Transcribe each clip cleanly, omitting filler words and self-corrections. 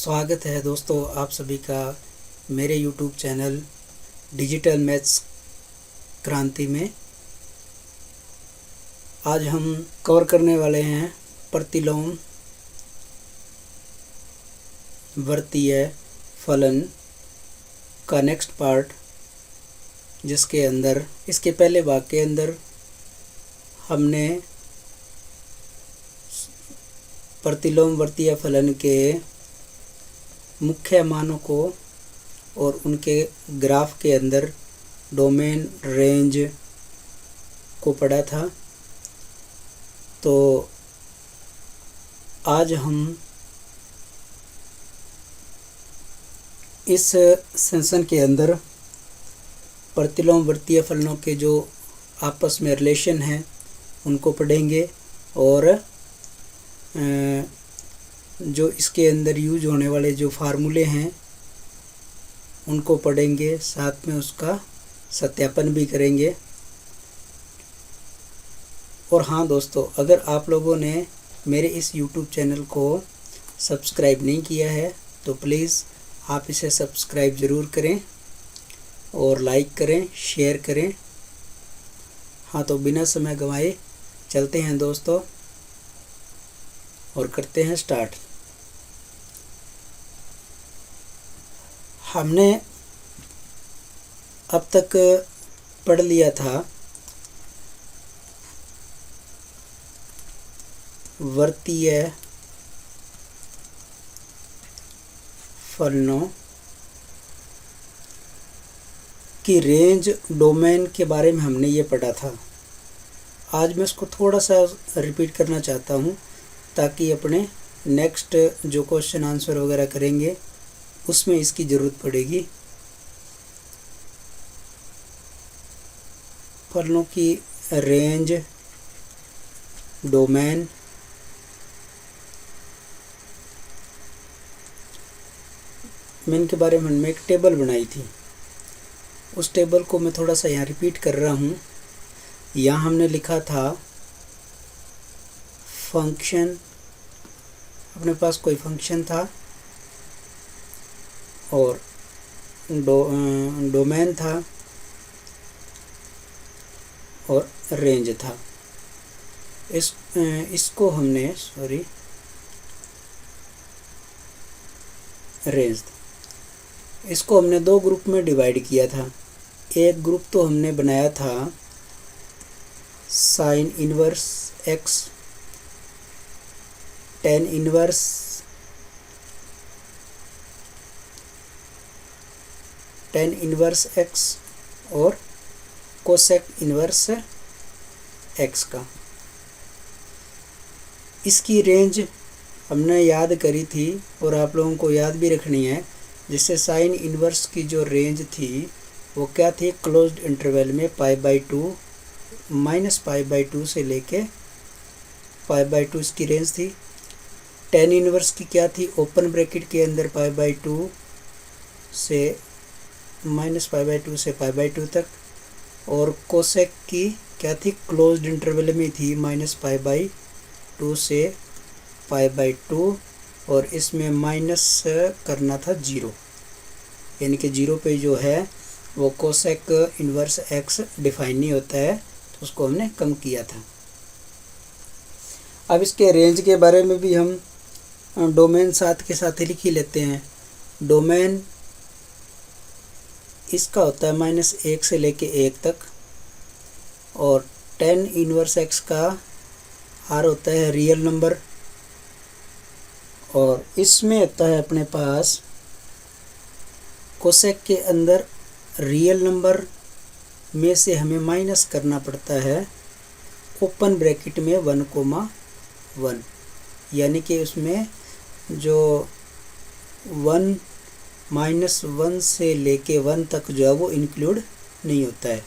स्वागत है दोस्तों आप सभी का मेरे YouTube चैनल डिजिटल मैथ्स क्रांति में। आज हम कवर करने वाले हैं प्रतिलोम वर्तीय फलन का नेक्स्ट पार्ट, जिसके अंदर इसके पहले भाग के अंदर हमने प्रतिलोम वर्तीय फलन के मुख्य मानों को और उनके ग्राफ के अंदर डोमेन रेंज को पढ़ा था। तो आज हम इस सेशन के अंदर प्रतिलोम वर्तीय फलनों के जो आपस में रिलेशन हैं उनको पढ़ेंगे और जो इसके अंदर यूज होने वाले जो फार्मूले हैं उनको पढ़ेंगे, साथ में उसका सत्यापन भी करेंगे। और हाँ दोस्तों, अगर आप लोगों ने मेरे इस YouTube चैनल को सब्सक्राइब नहीं किया है तो प्लीज़ आप इसे सब्सक्राइब ज़रूर करें और लाइक करें, शेयर करें। हाँ, तो बिना समय गंवाए चलते हैं दोस्तों और करते हैं स्टार्ट। हमने अब तक पढ़ लिया था वर्तीय फलनों की रेंज डोमेन के बारे में हमने ये पढ़ा था। आज मैं इसको थोड़ा सा रिपीट करना चाहता हूँ ताकि अपने नेक्स्ट जो क्वेश्चन आंसर वगैरह करेंगे उसमें इसकी ज़रूरत पड़ेगी। फलनों की रेंज डोमेन मैं इनके बारे में एक टेबल बनाई थी, उस टेबल को मैं थोड़ा सा यहाँ रिपीट कर रहा हूँ। यहाँ हमने लिखा था फंक्शन, अपने पास कोई फंक्शन था और डोमेन था और रेंज था। इसको हमने रेंज इसको हमने दो ग्रुप में डिवाइड किया था। एक ग्रुप तो हमने बनाया था sign inverse x, ten inverse x और कोसेक इनवर्स एक्स का। इसकी रेंज हमने याद करी थी और आप लोगों को याद भी रखनी है। जिससे साइन इनवर्स की जो रेंज थी वो क्या थी, क्लोज्ड इंटरवल में π/2 -π/2 से लेके π/2 इसकी रेंज थी। टेन इनवर्स की क्या थी, ओपन ब्रैकेट के अंदर π/2 से -π/2 से π/2 तक। और कोसेक की क्या थी, क्लोज्ड इंटरवल में थी -π/2 से π/2 और इसमें माइनस करना था 0, यानी कि 0 पे जो है वो कोसेक इनवर्स एक्स डिफाइन नहीं होता है, तो उसको हमने कम किया था। अब इसके रेंज के बारे में भी हम डोमेन साथ के साथ ही लिख ही लेते हैं। डोमेन इसका होता है -1 से लेके 1 तक और टेन इनवर्स एक्स का आर होता है रियल नंबर और इसमें होता है अपने पास कोसेक के अंदर रियल नंबर में से हमें माइनस करना पड़ता है ओपन ब्रैकेट में 1,1, यानी कि उसमें जो 1 -1 से लेके 1 तक जो है वो इंक्लूड नहीं होता है,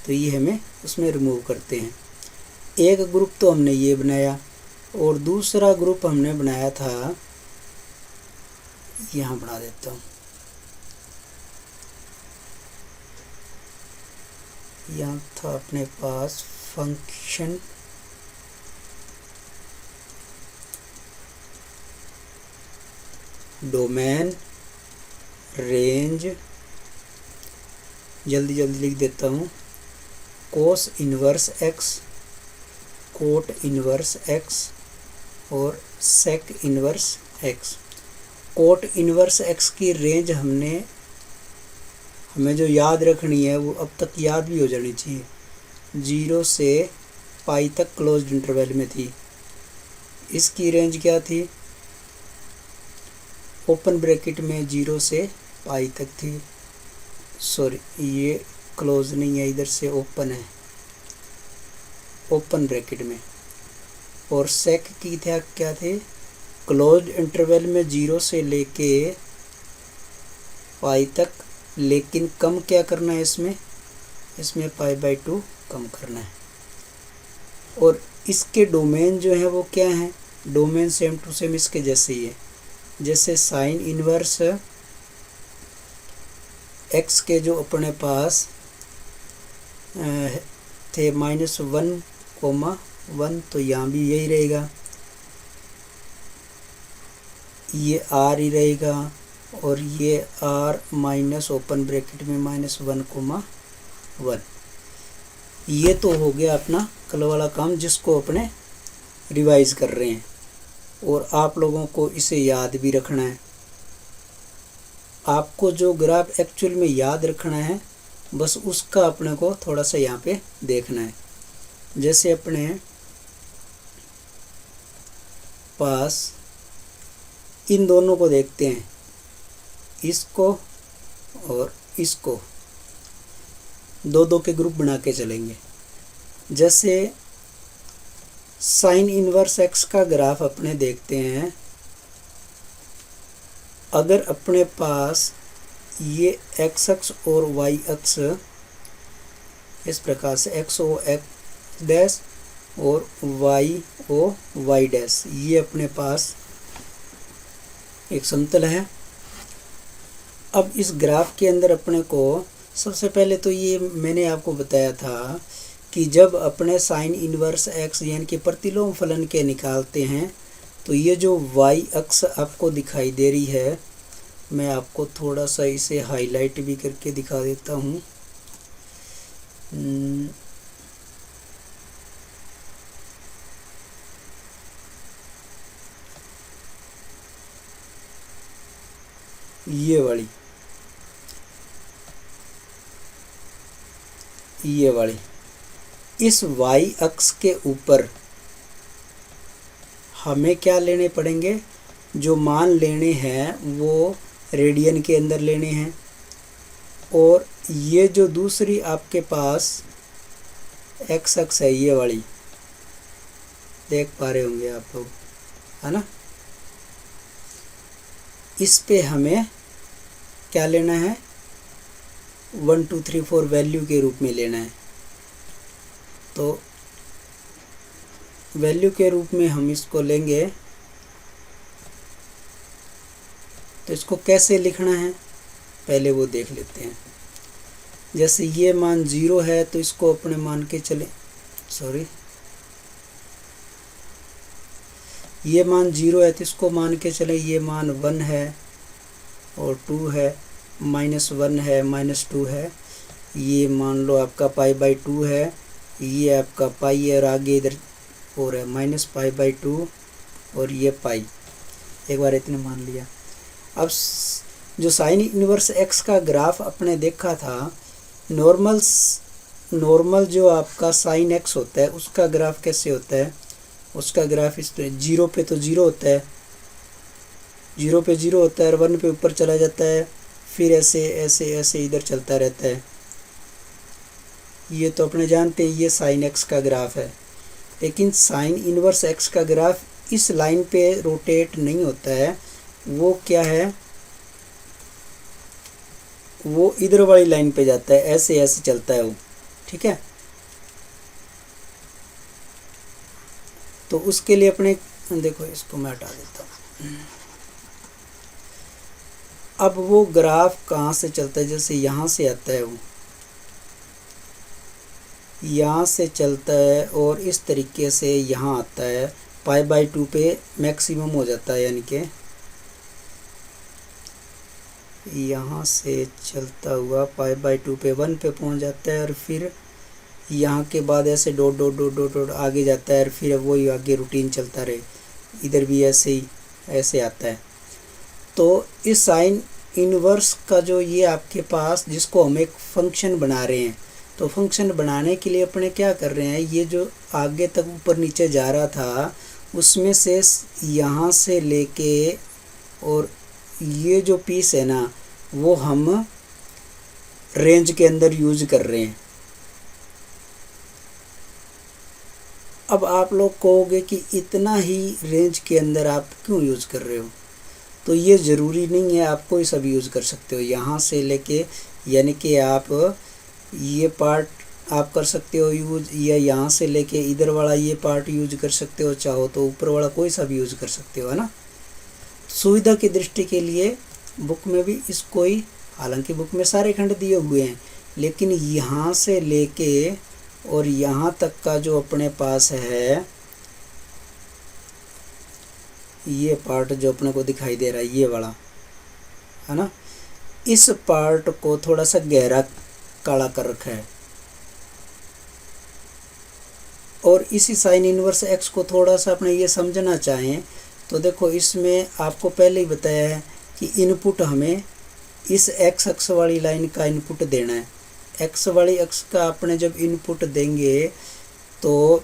तो ये हमें उसमें रिमूव करते हैं। एक ग्रुप तो हमने ये बनाया और दूसरा ग्रुप हमने बनाया था, यहाँ बना देता हूँ, यहाँ था अपने पास फंक्शन डोमेन, रेंज, जल्दी जल्दी लिख देता हूँ, cos inverse x, cot inverse x और sec inverse x. Cot inverse x की रेंज हमें जो याद रखनी है वो अब तक याद भी हो जानी चाहिए, 0 से पाई तक क्लोज्ड इंटरवल में थी। इसकी रेंज क्या थी, ओपन ब्रैकेट में 0 से पाई तक थी। सॉरी, ये क्लोज नहीं है, इधर से ओपन है, ओपन ब्रैकेट में। और सेक की क्या थे, क्लोज्ड इंटरवल में 0 से लेके पाई तक, लेकिन कम क्या करना है इसमें π/2 कम करना है। और इसके डोमेन जो है वो क्या है, डोमेन सेम टू सेम इसके जैसे ही है। जैसे साइन इन्वर्स एक्स के जो अपने पास थे -1,1, तो यहाँ भी यही रहेगा, ये आर ही रहेगा और ये आर माइनस ओपन ब्रैकेट में -1,1। ये तो हो गया अपना कल वाला काम जिसको अपने रिवाइज कर रहे हैं, और आप लोगों को इसे याद भी रखना है। आपको जो ग्राफ एक्चुअल में याद रखना है बस उसका अपने को थोड़ा सा यहाँ पे देखना है। जैसे अपने पास इन दोनों को देखते हैं, इसको और इसको, दो के ग्रुप बना के चलेंगे। जैसे साइन इन्वर्स एक्स का ग्राफ अपने देखते हैं, अगर अपने पास ये एक्स अक्ष और वाई अक्ष इस प्रकार से एक्स ओ एक्स डैश और वाई ओ वाई डैश, ये अपने पास एक समतल है। अब इस ग्राफ के अंदर अपने को सबसे पहले तो ये मैंने आपको बताया था कि जब अपने साइन इन्वर्स एक्स यानी कि प्रतिलोम फलन के निकालते हैं तो ये जो वाई अक्ष आपको दिखाई दे रही है, मैं आपको थोड़ा सा इसे हाईलाइट भी करके दिखा देता हूँ। ये वाली इस y अक्ष के ऊपर हमें क्या लेने पड़ेंगे, जो मान लेने हैं वो रेडियन के अंदर लेने हैं। और ये जो दूसरी आपके पास x अक्ष है, ये वाली देख पा रहे होंगे आप लोग, है ना, इस पे हमें क्या लेना है, 1 2 3 4 वैल्यू के रूप में लेना है। तो वैल्यू के रूप में हम इसको लेंगे, तो इसको कैसे लिखना है पहले वो देख लेते हैं। जैसे ये मान 0 है तो इसको अपने मान के चले, सॉरी, ये मान 0 है तो इसको मान के चले ये मान 1 है और 2 है, -1 है, -2 है, ये मान लो आपका π/2 है, ये आपका पाई है और आगे इधर और है -π/2 और ये पाई, एक बार इतने मान लिया। अब जो साइन इन्वर्स एक्स का ग्राफ अपने देखा था, नॉर्मल जो आपका साइन एक्स होता है उसका ग्राफ कैसे होता है, उसका ग्राफ इस तरह 0 पे तो 0 होता है, 0 पे 0 होता है और 1 पे ऊपर चला जाता है, फिर ऐसे ऐसे ऐसे इधर चलता रहता है। ये तो अपने जानते हैं ये साइन एक्स का ग्राफ है। लेकिन साइन इन्वर्स एक्स का ग्राफ इस लाइन पे रोटेट नहीं होता है, वो क्या है, वो इधर वाली लाइन पे जाता है, ऐसे ऐसे चलता है वो, ठीक है। तो उसके लिए अपने देखो, इसको मैं हटा देता हूँ। अब वो ग्राफ कहाँ से चलता है, जैसे यहाँ से आता है, वो यहाँ से चलता है और इस तरीके से यहाँ आता है, π/2 पे मैक्सिमम हो जाता है, यानी कि यहाँ से चलता हुआ π/2 पे 1 पे पहुँच जाता है और फिर यहाँ के बाद ऐसे dot dot dot dot dot आगे जाता है और फिर वही आगे रूटीन चलता रहे। इधर भी ऐसे ही ऐसे आता है। तो इस साइन इनवर्स का जो ये आपके पास जिसको हम एक फंक्शन बना रहे हैं, तो फंक्शन बनाने के लिए अपने क्या कर रहे हैं, ये जो आगे तक ऊपर नीचे जा रहा था उसमें से यहाँ से लेके और ये जो पीस है ना वो हम रेंज के अंदर यूज कर रहे हैं। अब आप लोग कहोगे कि इतना ही रेंज के अंदर आप क्यों यूज़ कर रहे हो, तो ये ज़रूरी नहीं है, आप कोई सा भी यूज़ कर सकते हो। यहाँ से लेके यानी कि आप ये पार्ट आप कर सकते हो यूज, या यहाँ से लेके इधर वाला ये पार्ट यूज कर सकते हो, चाहो तो ऊपर वाला कोई सा भी यूज कर सकते हो, है ना। सुविधा की दृष्टि के लिए बुक में भी इसको ही, हालांकि बुक में सारे खंड दिए हुए हैं, लेकिन यहाँ से लेके और यहाँ तक का जो अपने पास है ये पार्ट जो अपने को दिखाई दे रहा है ये वाला, है ना, इस पार्ट को थोड़ा सा गहरा काला कर रखा है। और इसी साइन इनवर्स एक्स को थोड़ा सा अपने ये समझना चाहें तो देखो इसमें आपको पहले ही बताया है कि इनपुट हमें इस एक्स अक्ष वाली लाइन का इनपुट देना है। एक्स वाली अक्ष का अपने जब इनपुट देंगे तो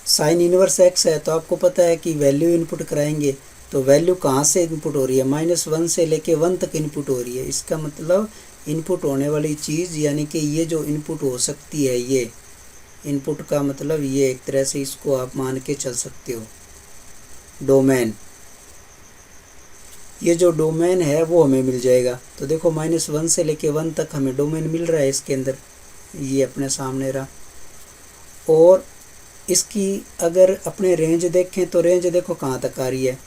साइन इनवर्स एक्स है तो आपको पता है कि वैल्यू इनपुट कराएंगे, तो वैल्यू कहाँ से इनपुट हो रही है, -1 से लेके 1 तक इनपुट हो रही है। इसका मतलब इनपुट होने वाली चीज़ यानी कि ये जो इनपुट हो सकती है, ये इनपुट का मतलब ये एक तरह से इसको आप मान के चल सकते हो डोमेन। ये जो डोमेन है वो हमें मिल जाएगा। तो देखो -1 से लेके 1 तक हमें डोमेन मिल रहा है इसके अंदर, ये अपने सामने रहा। और इसकी अगर अपने रेंज देखें तो रेंज देखो कहाँ तक आ रही है,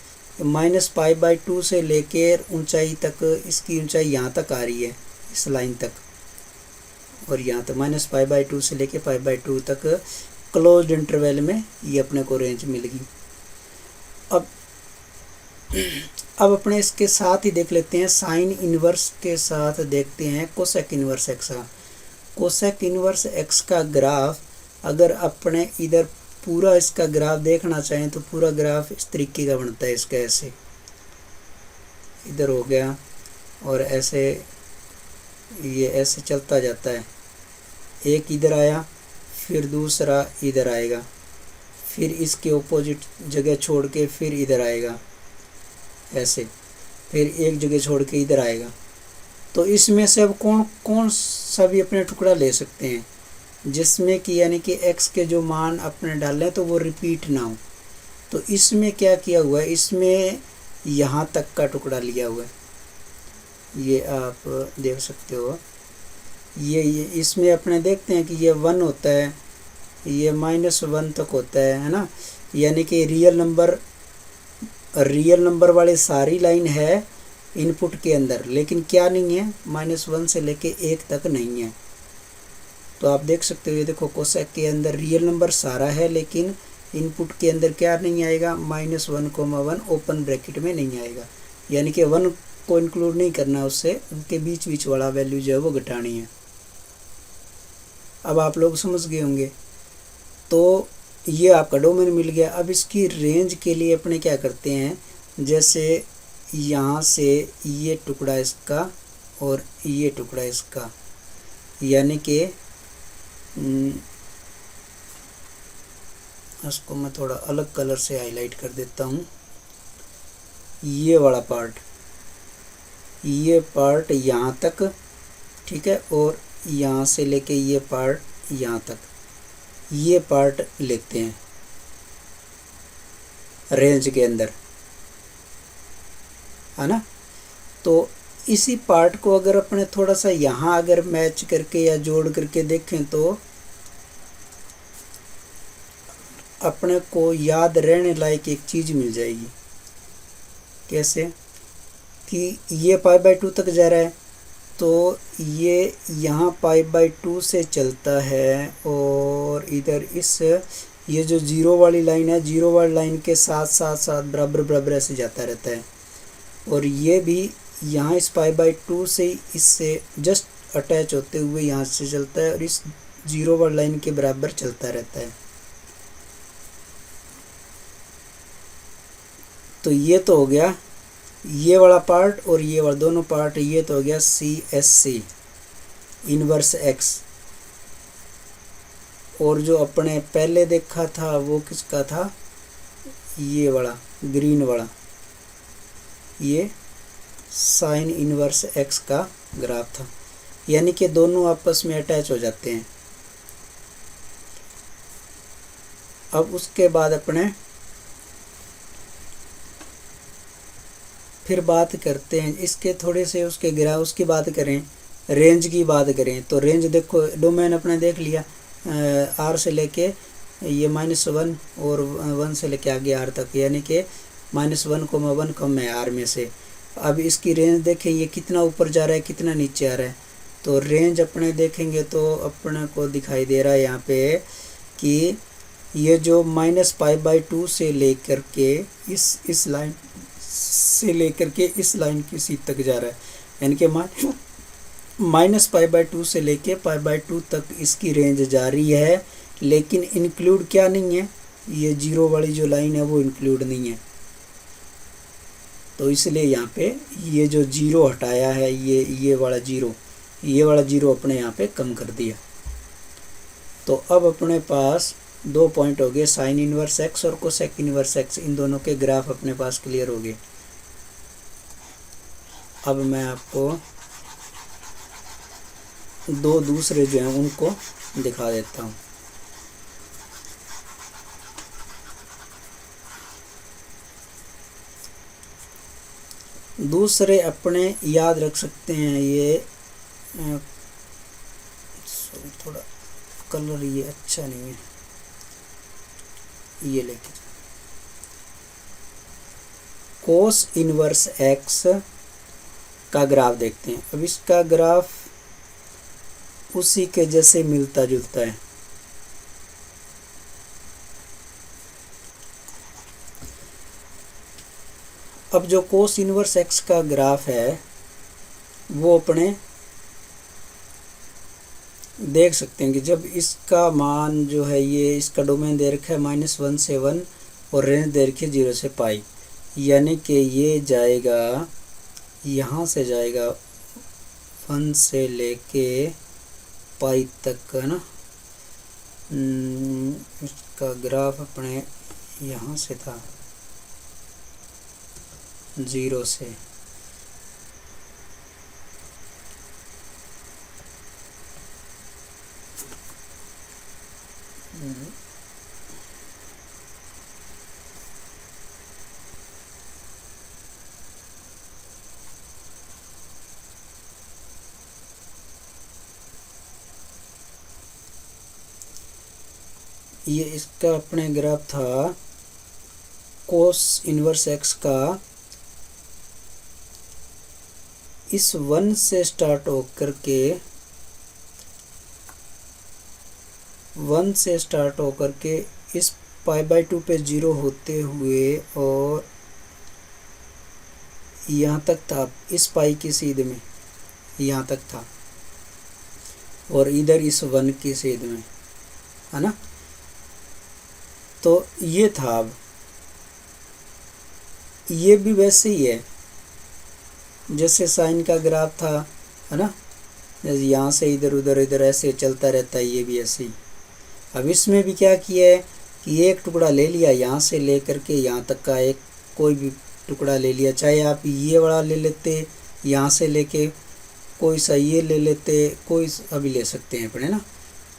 -π/2 से लेके ऊंचाई तक, इसकी ऊंचाई यहाँ तक आ रही है इस लाइन तक, और यहाँ तक -π/2 से लेके π/2 तक क्लोज्ड इंटरवल में ये अपने को रेंज मिल गई। अब अपने इसके साथ ही देख लेते हैं साइन इनवर्स के साथ देखते हैं कोसेक इनवर्स एक्स का। कोसेक इनवर्स एक्स का ग्राफ अगर अपने इधर पूरा इसका ग्राफ देखना चाहें तो पूरा ग्राफ इस तरीके का बनता है। इसका ऐसे इधर हो गया और ऐसे ये ऐसे चलता जाता है, एक इधर आया फिर दूसरा इधर आएगा, फिर इसके ऑपोजिट जगह छोड़ के फिर इधर आएगा ऐसे, फिर एक जगह छोड़ के इधर आएगा। तो इसमें से अब कौन कौन सा भी अपने टुकड़ा ले सकते हैं जिसमें कि यानी कि x के जो मान अपने डालें तो वो रिपीट ना हो। तो इसमें क्या किया हुआ है, इसमें यहाँ तक का टुकड़ा लिया हुआ है, ये आप देख सकते हो। ये इसमें अपने देखते हैं कि ये 1 होता है, ये -1 तक होता है ना, यानी कि रियल नंबर वाले सारी लाइन है इनपुट के अंदर, लेकिन क्या नहीं है, -1 से लेके 1 तक नहीं है। तो आप देख सकते हो ये देखो कोसेक के अंदर रियल नंबर सारा है लेकिन इनपुट के अंदर क्या नहीं आएगा, -1,1 ओपन ब्रैकेट में नहीं आएगा, यानी कि 1 को इंक्लूड नहीं करना, उससे उनके बीच बीच वाला वैल्यू जो है वो घटानी है। अब आप लोग समझ गए होंगे। तो ये आपका डोमेन मिल गया। अब इसकी रेंज के लिए अपने क्या करते हैं, जैसे यहाँ से ये टुकड़ा इसका और ये टुकड़ा इसका, यानी कि इसको मैं थोड़ा अलग कलर से हाईलाइट कर देता हूँ। ये वाला पार्ट, ये पार्ट यहाँ तक, ठीक है, और यहाँ से लेके ये पार्ट यहाँ तक, ये पार्ट लेते हैं रेंज के अंदर, है ना। तो इसी पार्ट को अगर अपने थोड़ा सा यहाँ अगर मैच करके या जोड़ करके देखें तो अपने को याद रहने लायक एक चीज़ मिल जाएगी। कैसे कि ये π/2 तक जा रहा है तो ये यहाँ π/2 से चलता है और इधर इस ये जो 0 वाली लाइन है, 0 वाली लाइन के साथ साथ बराबर ऐसे जाता रहता है। और ये भी यहाँ इस π/2 से इससे जस्ट अटैच होते हुए यहाँ से चलता है और इस 0 वाली लाइन के बराबर चलता रहता है। तो ये तो हो गया ये वाला पार्ट और ये वाला दोनों पार्ट, ये तो हो गया CSC इनवर्स x। और जो अपने पहले देखा था वो किसका था, ये वाला ग्रीन वाला, ये साइन इनवर्स x का ग्राफ था। यानी कि दोनों आपस में अटैच हो जाते हैं। अब उसके बाद अपने फिर बात करते हैं इसके थोड़े से उसके ग्राफ, उसकी बात करें, रेंज की बात करें। तो रेंज देखो, डोमेन अपने देख लिया R से लेके ये -1 और 1 से लेके आगे R तक, यानी कि -1,1 कम है R में से। अब इसकी रेंज देखें, ये कितना ऊपर जा रहा है कितना नीचे आ रहा है। तो रेंज अपने देखेंगे तो अपने को दिखाई दे रहा है यहाँ पे कि ये जो -π/2 से लेकर के इस लाइन से लेकर के इस लाइन की सी तक जा रहा है, यानी कि -π/2 से लेके π/2 तक इसकी रेंज जा रही है। लेकिन इंक्लूड क्या नहीं है, ये 0 वाली जो लाइन है वो इंक्लूड नहीं है। तो इसलिए यहाँ पे ये जो 0 हटाया है, ये वाला 0 अपने यहाँ पे कम कर दिया। तो अब अपने पास 2 पॉइंट हो गए, साइन इनवर्स x और कोसेक इनवर्स x, इन दोनों के ग्राफ अपने पास क्लियर हो गए। अब मैं आपको 2 दूसरे जो हैं उनको दिखा देता हूँ। दूसरे अपने याद रख सकते हैं, ये थोड़ा कलर ये अच्छा नहीं है, ये लेके कोस इनवर्स x का ग्राफ देखते हैं। अब इसका ग्राफ उसी के जैसे मिलता जुलता है। अब जो कोस इनवर्स x का ग्राफ है वो अपने देख सकते हैं कि जब इसका मान जो है, ये इसका डोमेन दे रखा है -1 से 1 और रेंज दे रखी है 0 से π, यानी कि ये जाएगा यहाँ से जाएगा 1 से लेके π तक, है ना। इसका ग्राफ अपने यहाँ से था 0 से, ये इसका अपने ग्राफ था कोस इनवर्स x का। इस 1 से स्टार्ट होकर के 1 से स्टार्ट होकर के इस π/2 पे 0 होते हुए और यहाँ तक था, इस पाई की सीध में यहाँ तक था और इधर इस 1 की सीध में, है ना। तो ये था। अब ये भी वैसे ही है जैसे साइन का ग्राफ था, है ना, जैसे यहाँ से इधर उधर इधर ऐसे चलता रहता है, ये भी ऐसे ही। अब इसमें भी क्या किया है कि एक टुकड़ा ले लिया, यहाँ से लेकर के यहाँ तक का एक कोई भी टुकड़ा ले लिया, चाहे आप ये वाला ले लेते, यहाँ से लेके कोई सा ये ले लेते, कोई अभी ले सकते हैं अपने ना,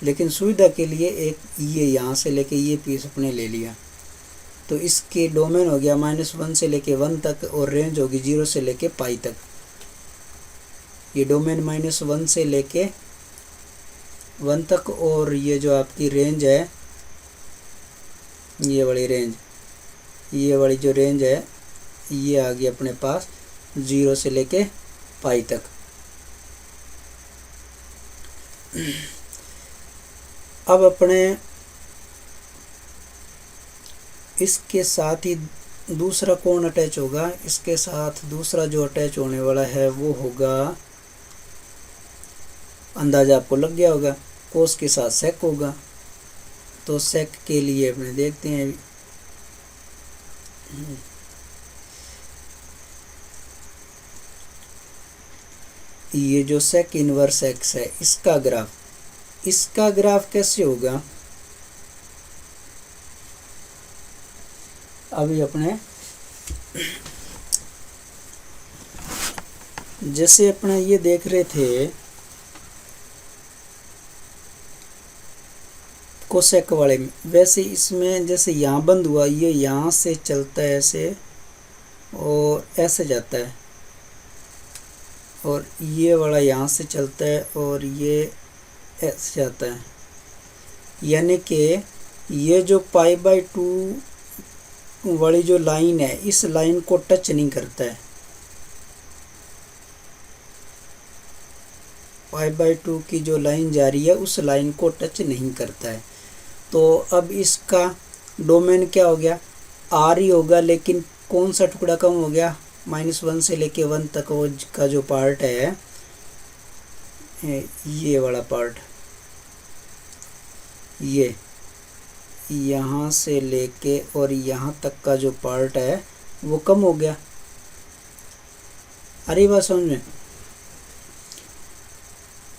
लेकिन सुविधा के लिए एक ये यहाँ से लेके ये पीस अपने ले लिया। तो इसके डोमेन हो गया -1 से लेके 1 तक और रेंज होगी 0 से लेके π तक। ये डोमेन -1 से लेके 1 तक और ये जो आपकी रेंज है, ये वाली रेंज, ये वाली जो रेंज है ये आ गई अपने पास 0 से लेके π तक। अब अपने इसके साथ ही दूसरा कौन अटैच होगा, इसके साथ दूसरा जो अटैच होने वाला है वो होगा, अंदाजा आपको लग गया होगा, कोस के साथ सेक होगा। तो सेक के लिए अपने देखते हैं, ये जो सेक इनवर्स एक्स है इसका ग्राफ कैसे होगा, अभी अपने जैसे अपने ये देख रहे थे कोसेक वाले में, वैसे इसमें जैसे यहाँ बंद हुआ, ये यहाँ से चलता है ऐसे और ऐसे जाता है, और ये वाला यहाँ से चलता है और ये ऐसे जाता है, यानी कि ये जो π/2 वाली जो लाइन है इस लाइन को टच नहीं करता है, π/2 की जो लाइन जा रही है उस लाइन को टच नहीं करता है। तो अब इसका डोमेन क्या हो गया, आर ही होगा, लेकिन कौन सा टुकड़ा कम हो गया, -1 से लेके 1 तक वो का जो पार्ट है, ये वाला पार्ट, ये यहाँ से लेके और यहाँ तक का जो पार्ट है वो कम हो गया। अरे बात समझ में,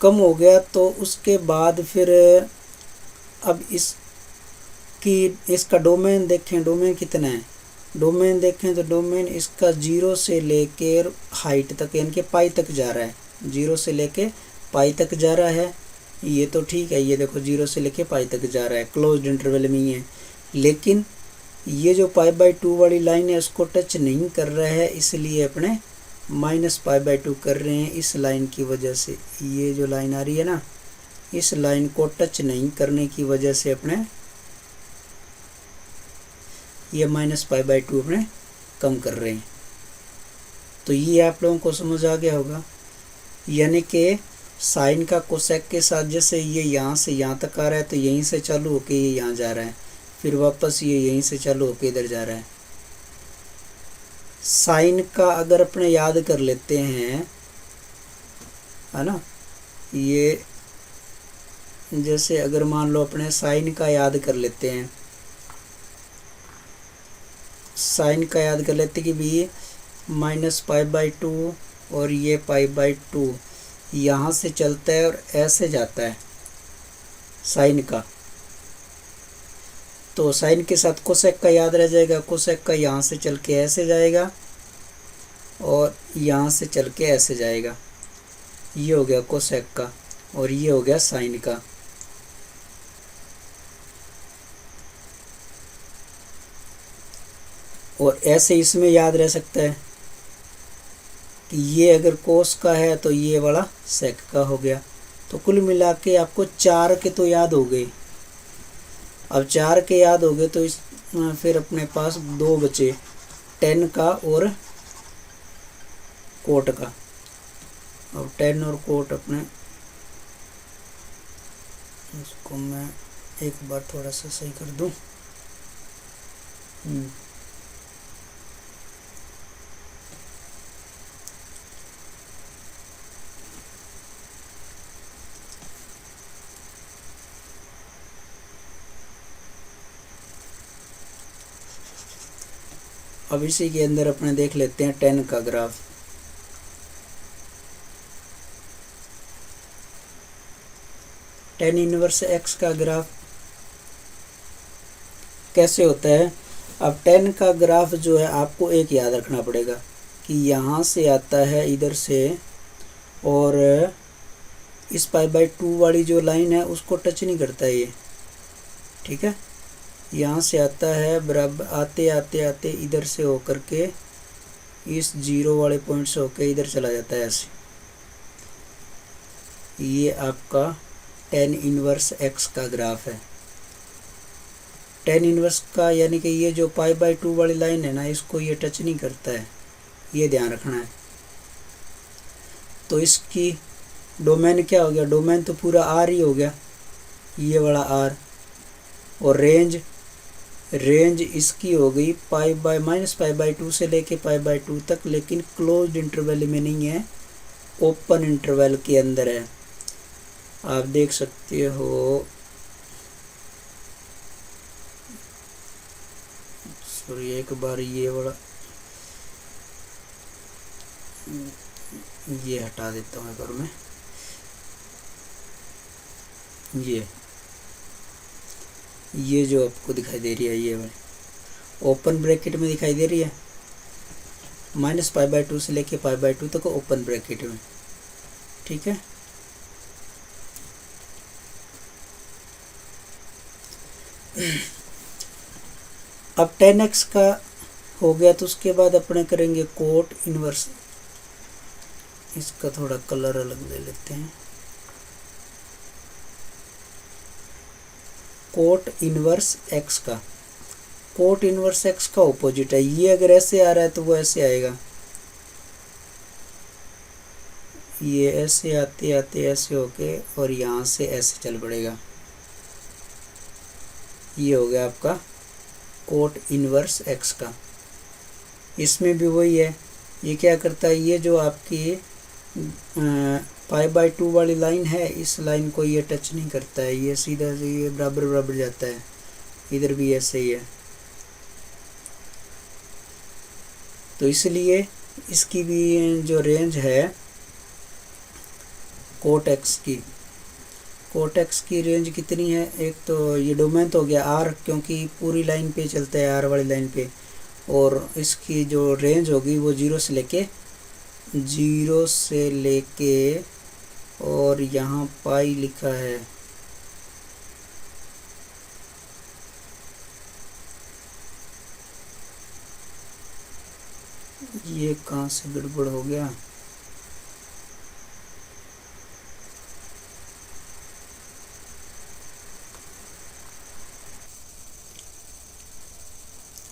कम हो गया। तो उसके बाद फिर अब इसका डोमेन देखें, डोमेन कितना है, डोमेन देखें तो डोमेन इसका 0 से लेके हाइट तक यानी कि पाई तक जा रहा है, 0 से लेके पाई तक जा रहा है। ये तो ठीक है, ये देखो 0 से लेके पाई तक जा रहा है, क्लोज्ड इंटरवल में ही है, लेकिन ये जो π/2 वाली लाइन है उसको टच नहीं कर रहा है, इसलिए अपने -π/2 कर रहे हैं। इस लाइन की वजह से, ये जो लाइन आ रही है ना, इस लाइन को टच नहीं करने की वजह से अपने ये -π/2 अपने कम कर रहे हैं। तो ये आप लोगों को समझ आ गया होगा, यानी कि साइन का कोसेक के साथ जैसे ये यहाँ से यहाँ तक आ रहा है, तो यहीं से चालू होके ये यहाँ जा रहा है, फिर वापस ये यहीं से चालू होके इधर जा रहा है। साइन का अगर अपने याद कर लेते हैं, है ना, ये जैसे अगर मान लो अपने साइन का याद कर लेते हैं, साइन का याद कर लेते कि भी -π/2 और ये π/2 यहाँ से चलता है और ऐसे जाता है साइन का, तो साइन के साथ कोसेक का याद रह जाएगा, कोसेक का यहाँ से चल के ऐसे जाएगा और यहाँ से चल के ऐसे जाएगा, ये हो गया कोसेक का, और ये हो गया साइन का। और ऐसे इसमें याद रह सकता है कि ये अगर कोस का है तो ये वाला सेक का हो गया। तो कुल मिला के आपको 4 के तो याद हो गए। अब 4 के याद हो गए तो इस फिर अपने पास 2 बचे, tan का और कोट का। अब tan और कोट अपने, इसको मैं एक बार थोड़ा सा सही कर दूं। अब इसी के अंदर अपने देख लेते हैं tan का ग्राफ। tan इनवर्स x का ग्राफ कैसे होता है। अब tan का ग्राफ जो है आपको एक याद रखना पड़ेगा कि यहाँ से आता है इधर से, और इस π/2 वाली जो लाइन है उसको टच नहीं करता है ये, ठीक है। यहाँ से आता है बराबर, आते आते आते इधर से होकर के इस 0 वाले पॉइंट से होकर इधर चला जाता है ऐसे। ये आपका tan इनवर्स x का ग्राफ है। tan इनवर्स का यानी कि ये जो π/2 वाली लाइन है ना, इसको ये टच नहीं करता है, ये ध्यान रखना है। तो इसकी डोमेन क्या हो गया, डोमेन तो पूरा R ही हो गया, ये वाला R, और रेंज रेंज इसकी हो गई -π/2 से लेके π/2 तक, लेकिन क्लोज्ड इंटरवल में नहीं है, ओपन इंटरवल के अंदर है। आप देख सकते हो, सॉरी एक बार ये वाला ये हटा देता हूँ एक बार मैं। ये जो आपको दिखाई दे रही है, ये वाली ओपन ब्रैकेट में दिखाई दे रही है, -π/2 से लेके π/2 तक ओपन ब्रैकेट में, ठीक है। अब 10x का हो गया, तो उसके बाद अपने करेंगे कोट इनवर्स। इसका थोड़ा कलर अलग ले लेते हैं। कोट इनवर्स x का, कोट इनवर्स x का ऑपोजिट है। ये अगर ऐसे आ रहा है तो वो ऐसे आएगा, ये ऐसे आते आते ऐसे होके और यहाँ से ऐसे चल पड़ेगा। ये हो गया आपका कोट इनवर्स x का। इसमें भी वही है, ये क्या करता है, ये जो आपकी π/2 वाली लाइन है, इस लाइन को ये टच नहीं करता है, ये सीधा से ये बराबर बराबर जाता है। इधर भी ऐसे ही है, तो इसलिए इसकी भी जो रेंज है कोट एक्स की रेंज कितनी है, एक तो ये डोमेन तो हो गया r, क्योंकि पूरी लाइन पे चलता है, r वाली लाइन पे, और इसकी जो रेंज होगी वो 0 से लेके और यहाँ पाई लिखा है, ये कहाँ से गड़बड़ हो गया,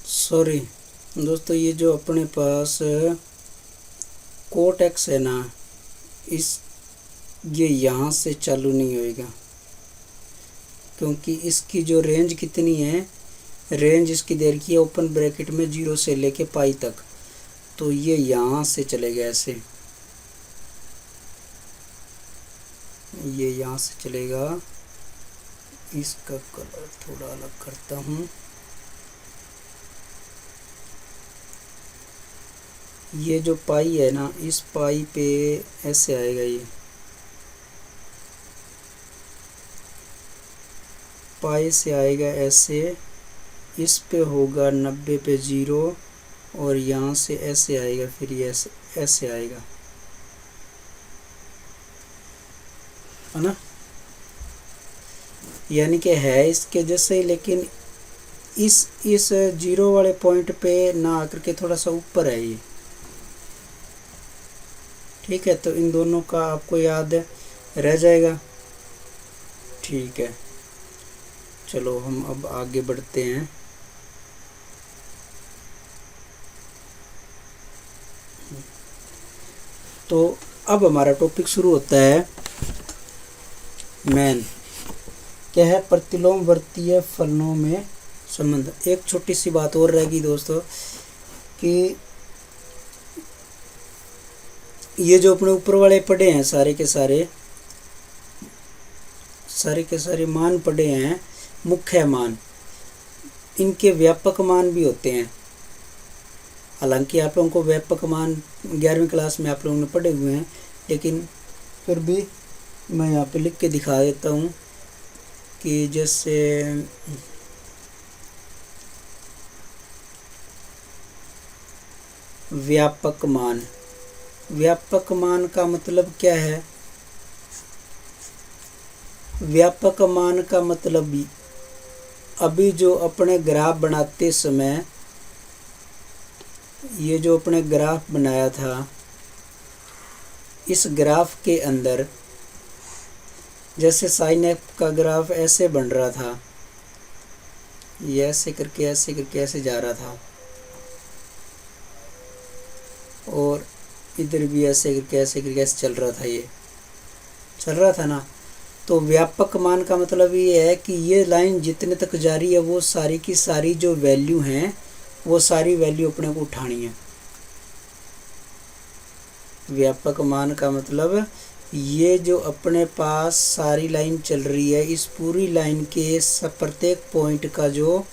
सॉरी दोस्तों। ये जो अपने पास कोट एक्स है ना, ये यहाँ से चालू नहीं होएगा, क्योंकि इसकी जो रेंज कितनी है, रेंज इसकी दे रखी है ओपन ब्रैकेट में 0 से लेके पाई तक, तो ये यहाँ से चलेगा ऐसे, ये यहाँ से चलेगा। इसका कलर थोड़ा अलग करता हूँ, ये जो पाई है ना, इस पाई पे ऐसे आएगा, ये पाई से आएगा ऐसे, इस पे होगा 90 पे 0 और यहाँ से ऐसे आएगा, फिर ये ऐसे आएगा, है ना, यानी कि है इसके जैसे ही, लेकिन इस 0 वाले पॉइंट पे ना आकर के थोड़ा सा ऊपर है ये, ठीक है। तो इन दोनों का आपको याद रह जाएगा, ठीक है। चलो हम अब आगे बढ़ते हैं। तो अब हमारा टॉपिक शुरू होता है मेन, क्या है, प्रतिलोमवर्तीय फलनों में संबंध। एक छोटी सी बात और रहेगी दोस्तों, कि ये जो अपने ऊपर वाले पढ़े हैं सारे के सारे मान पढ़े हैं, मुख्य मान, इनके व्यापक मान भी होते हैं। हालांकि आप लोगों को व्यापक मान 11वीं क्लास में आप लोगों ने पढ़े हुए हैं, लेकिन फिर भी मैं यहाँ पे लिख के दिखा देता हूँ कि जैसे व्यापक मान का मतलब क्या है, व्यापक मान का मतलब अभी जो अपने ग्राफ बनाते समय, ये जो अपने ग्राफ बनाया था, इस ग्राफ के अंदर जैसे साइन एफ का ग्राफ ऐसे बन रहा था, ये ऐसे करके ऐसे जा रहा था, और इधर भी ऐसे करके ऐसे चल रहा था, ये चल रहा था ना। तो व्यापक मान का मतलब ये है कि ये लाइन जितने तक जा रही है वो सारी की सारी जो वैल्यू हैं वो सारी वैल्यू अपने को उठानी है। व्यापक मान का मतलब ये जो अपने पास सारी लाइन चल रही है, इस पूरी लाइन के प्रत्येक पॉइंट का जो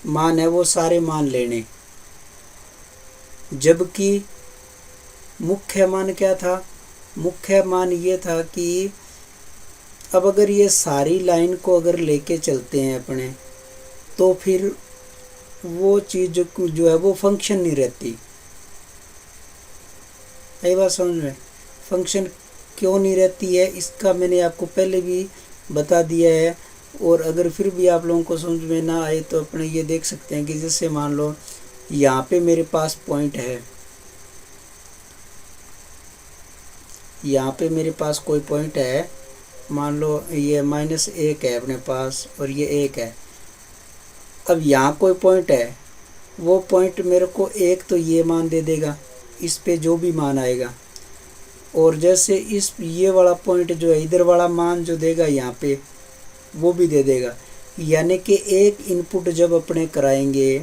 मान है वो सारे मान लेने। जबकि मुख्य मान क्या था? मुख्य मान ये था कि अब अगर ये सारी लाइन को अगर लेके चलते हैं अपने, तो फिर वो चीज़ जो है वो फंक्शन नहीं रहती। यही बात समझ में? फंक्शन क्यों नहीं रहती है इसका मैंने आपको पहले भी बता दिया है। और अगर फिर भी आप लोगों को समझ में ना आए तो अपने ये देख सकते हैं कि जैसे मान लो यहाँ पे मेरे पास पॉइंट है, यहाँ पे मेरे पास कोई पॉइंट है, मान लो ये -1 है अपने पास और ये 1 है। अब यहाँ कोई पॉइंट है, वो पॉइंट मेरे को 1 तो ये मान दे देगा, इस पे जो भी मान आएगा। और जैसे इस ये वाला पॉइंट जो है इधर वाला मान जो देगा यहाँ पे वो भी दे देगा। यानी कि एक इनपुट जब अपने कराएंगे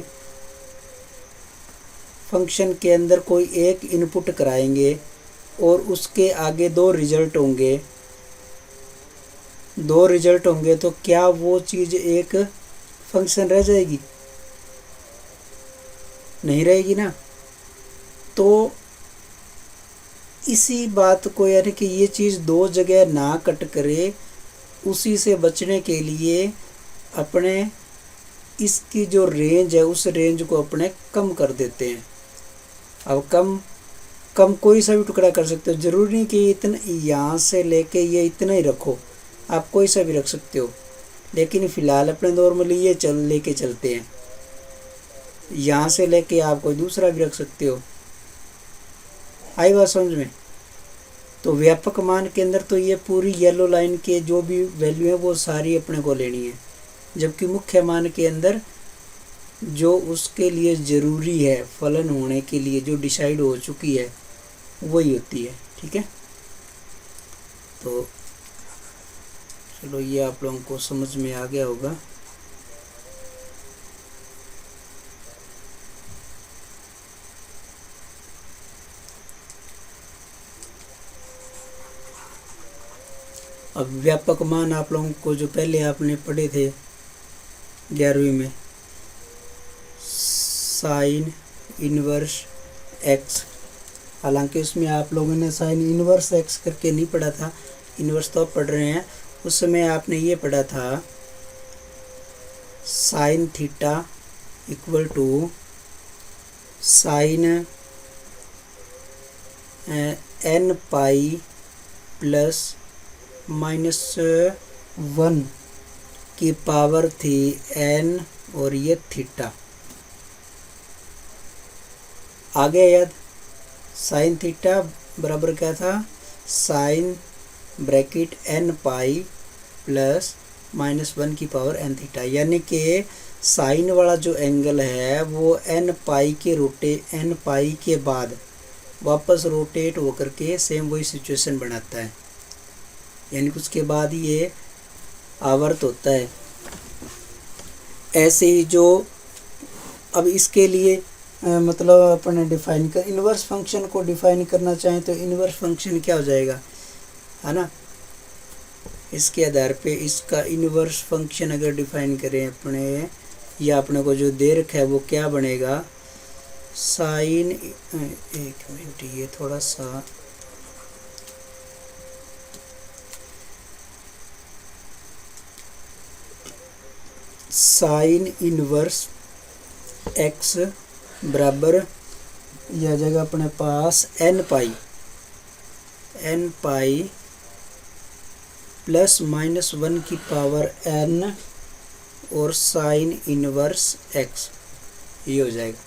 फंक्शन के अंदर, कोई एक इनपुट कराएंगे और उसके आगे दो रिजल्ट होंगे, तो क्या वो चीज़ एक फंक्शन रह जाएगी? नहीं रहेगी ना। तो इसी बात को, यानी कि ये चीज़ दो जगह ना कट करे, उसी से बचने के लिए अपने इसकी जो रेंज है उस रेंज को अपने कम कर देते हैं। अब कम कोई सा भी टुकड़ा कर सकते हो, ज़रूरी नहीं कि इतना यहाँ से लेके ये इतना ही रखो, आप कोई सा भी रख सकते हो। लेकिन फ़िलहाल अपने नॉर्मली ये लेके चलते हैं, यहाँ से लेके आप कोई दूसरा भी रख सकते हो। आई बात समझ में? तो व्यापक मान के अंदर तो ये पूरी येलो लाइन के जो भी वैल्यू है वो सारी अपने को लेनी है। जबकि मुख्य मान के अंदर जो उसके लिए ज़रूरी है फलन होने के लिए, जो डिसाइड हो चुकी है वही होती है। ठीक है, तो चलो ये आप लोगों को समझ में आ गया होगा। अब व्यापक मान आप लोगों को जो पहले आपने पढ़े थे 11वीं में, साइन इनवर्स एक्स, हालांकि उसमें आप लोगों ने साइन इनवर्स एक्स करके नहीं पढ़ा था, इनवर्स तो आप पढ़ रहे हैं। उस समय आपने ये पढ़ा था sine theta equal to sine n pi plus -1 की पावर थी n और ये थीटा। आ गया याद? साइन थीटा बराबर क्या था? Sine bracket n pi plus -1 की पावर n थीटा। यानी कि साइन वाला जो एंगल है वो n पाई के बाद वापस रोटेट होकर के सेम वही सिचुएशन बनाता है, यानी कि उसके बाद ये आवर्त होता है। ऐसे ही जो अब इसके लिए मतलब अपने डिफाइन कर इनवर्स फंक्शन को डिफाइन करना चाहें तो इनवर्स फंक्शन क्या हो जाएगा, है ना? इसके आधार पे इसका इनवर्स फंक्शन अगर डिफाइन करें अपने, या अपने को जो दे रखा है वो क्या बनेगा? साइन, एक मिनट ये थोड़ा सा साइन इनवर्स एक्स बराबर यह जगह अपने पास n पाई प्लस -1 की पावर n और साइन इनवर्स x, ये हो जाएगा।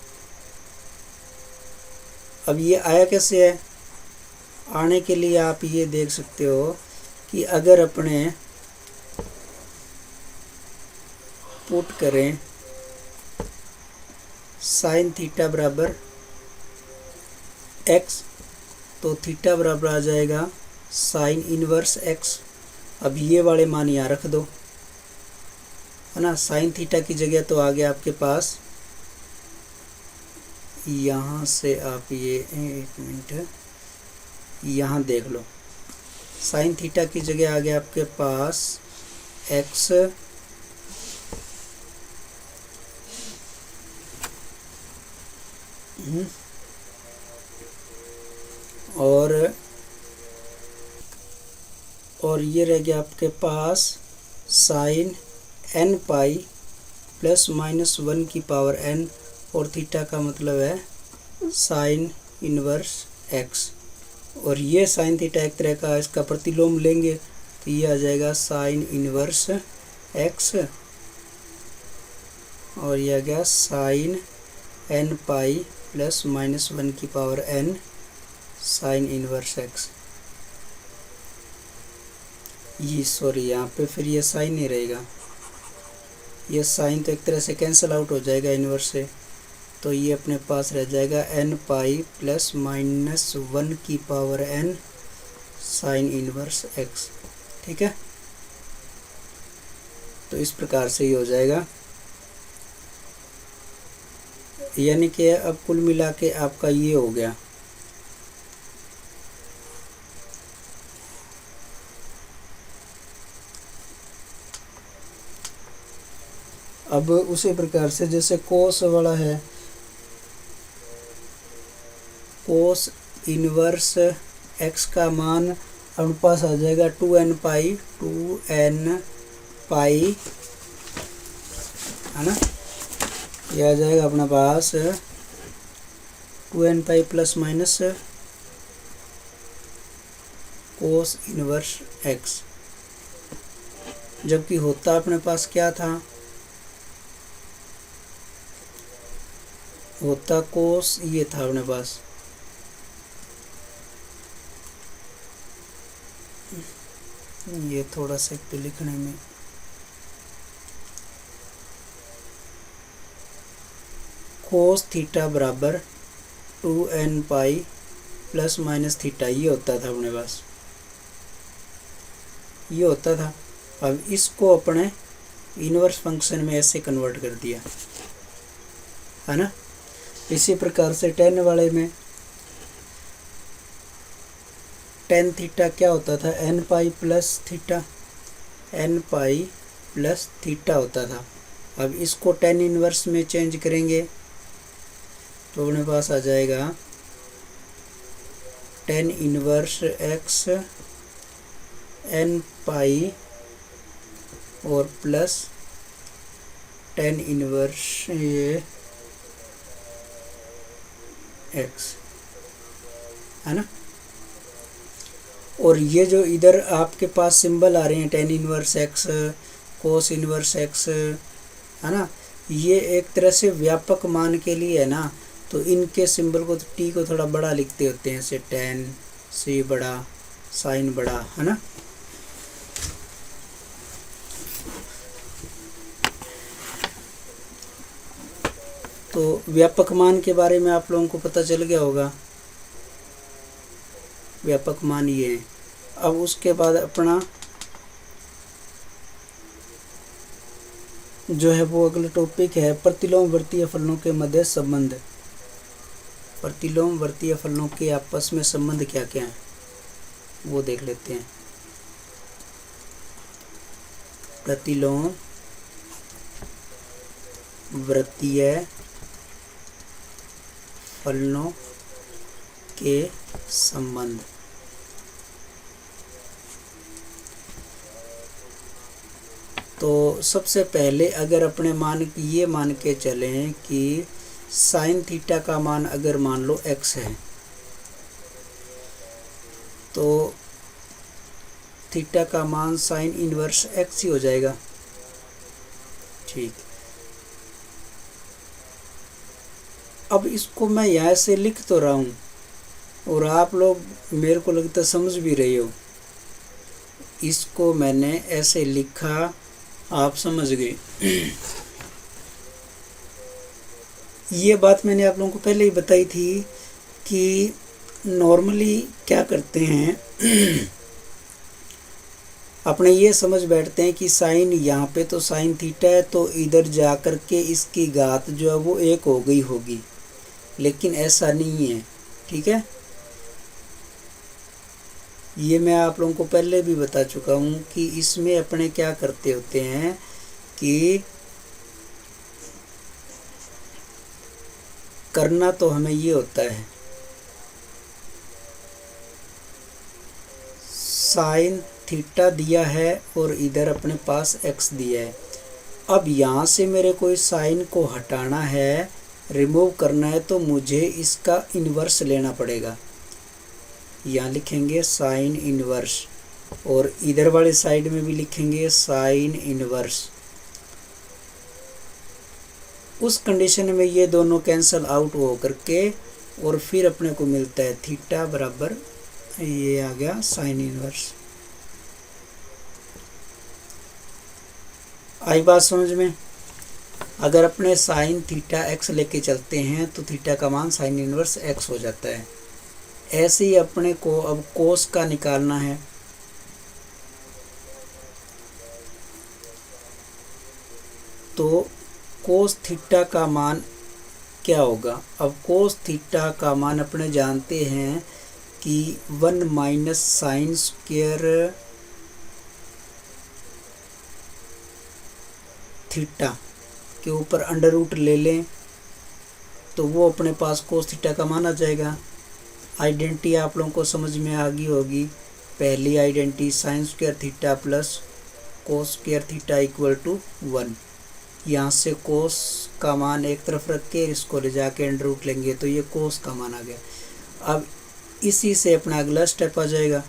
अब ये आया कैसे है? आने के लिए आप ये देख सकते हो कि अगर अपने पुट करें साइन थीटा बराबर x, तो थीटा बराबर आ जाएगा साइन इनवर्स x। अब ये वाले मान यहाँ रख दो, है ना। साइन थीटा की जगह तो आ गया आपके पास, यहाँ से आप ये एक मिनट यहाँ देख लो, साइन थीटा की जगह आ गया आपके पास एक्स और ये रह गया आपके पास sine n pi plus minus 1 की पावर n, और थीटा का मतलब है साइन इनवर्स x। और ये साइन थीटा एक तरह का इसका प्रतिलोम लेंगे तो ये आ जाएगा साइन इनवर्स x, और ये आ गया sine n pi plus minus 1 की power n sine inverse x। ये सॉरी यहाँ पे फिर ये साइन नहीं रहेगा, ये साइन तो एक तरह से कैंसिल आउट हो जाएगा इनवर्स से, तो ये अपने पास रह जाएगा n पाई प्लस माइनस 1 की power n sine inverse x। ठीक है, तो इस प्रकार से ही हो जाएगा। यानी कि अब कुल मिला के आपका ये हो गया। अब उसी प्रकार से जैसे कोस वाला है, कोस इनवर्स x का मान अपने पास आ जाएगा 2n पाई, है ना। यह आ जाएगा अपने पास 2n पाई plus minus cos inverse x, जबकि होता अपने पास क्या था, होता कोस ये था अपने पास, ये थोड़ा सा पे लिखने में कोस थीटा बराबर 2n पाई प्लस माइनस थीटा, ये होता था अपने पास, ये होता था। अब इसको अपने इनवर्स फंक्शन में ऐसे कन्वर्ट कर दिया, है ना। इसी प्रकार से टेन वाले में टेन थीटा क्या होता था, n pi plus theta, n pi plus theta होता था। अब इसको टेन इनवर्स में चेंज करेंगे तो अपने पास आ जाएगा टेन इनवर्स x n पाई और प्लस टेन इनवर्स ये x, है ना। और ये जो इधर आपके पास सिंबल आ रहे हैं tan inverse x, cos inverse x, है ना, ये एक तरह से व्यापक मान के लिए है ना, तो इनके सिंबल को t को थोड़ा बड़ा लिखते होते हैं, जैसे टेन से बड़ा, साइन बड़ा, है ना। तो व्यापक मान के बारे में आप लोगों को पता चल गया होगा, व्यापक मान ये है। अब उसके बाद अपना जो है वो अगला टॉपिक है प्रतिलोम वर्तीय फलनों के मध्य संबंध। प्रतिलोम वर्तीय फलनों के आपस में संबंध क्या क्या है वो देख लेते हैं। प्रतिलोम वर्तीय फलनों के संबंध। तो सबसे पहले अगर अपने ये मान के चलें कि साइन थीटा का मान अगर मान लो x है, तो थीटा का मान साइन इनवर्स x ही हो जाएगा। ठीक, अब इसको मैं यहाँ से लिख तो रहा हूँ और आप लोग मेरे को लगता समझ भी रहे हो। इसको मैंने ऐसे लिखा, आप समझ गए। ये बात मैंने आप लोगों को पहले ही बताई थी कि नॉर्मली क्या करते हैं अपने ये समझ बैठते हैं कि साइन यहाँ पे तो साइन थीटा है, तो इधर जा कर के इसकी घात जो है वो 1 हो गई होगी, लेकिन ऐसा नहीं है। ठीक है, ये मैं आप लोगों को पहले भी बता चुका हूँ कि इसमें अपने क्या करते होते हैं कि करना तो हमें ये होता है, साइन थीटा दिया है और इधर अपने पास एक्स दिया है। अब यहाँ से मेरे को इस साइन को हटाना है, रिमूव करना है, तो मुझे इसका इन्वर्स लेना पड़ेगा। यहाँ लिखेंगे साइन इन्वर्स और इधर वाले साइड में भी लिखेंगे साइन इन्वर्स। उस कंडीशन में ये दोनों कैंसल आउट हो करके और फिर अपने को मिलता है थीटा बराबर, ये आ गया साइन इन्वर्स। आई बात समझ में? अगर अपने साइन थीटा एक्स लेके चलते हैं तो थीटा का मान साइन इन्वर्स एक्स हो जाता है। ऐसे ही अपने को अब कोस का निकालना है। तो कोस थीटा का मान क्या होगा? अब कोस थीटा का मान अपने जानते हैं कि 1 माइनस साइन स्क्वायर थीटा के ऊपर अंडर रूट ले लें तो वो अपने पास कोस थीटा का मान आ जाएगा। आइडेंटिटी आप लोगों को समझ में आ गई होगी। पहली identity sine square theta plus cos square theta equal to 1। यहाँ से कोस का मान एक तरफ रख के इसको ले जाके अंडर रूट लेंगे तो ये कोस का मान आ गया। अब इसी से अपना अगला स्टेप आ जाएगा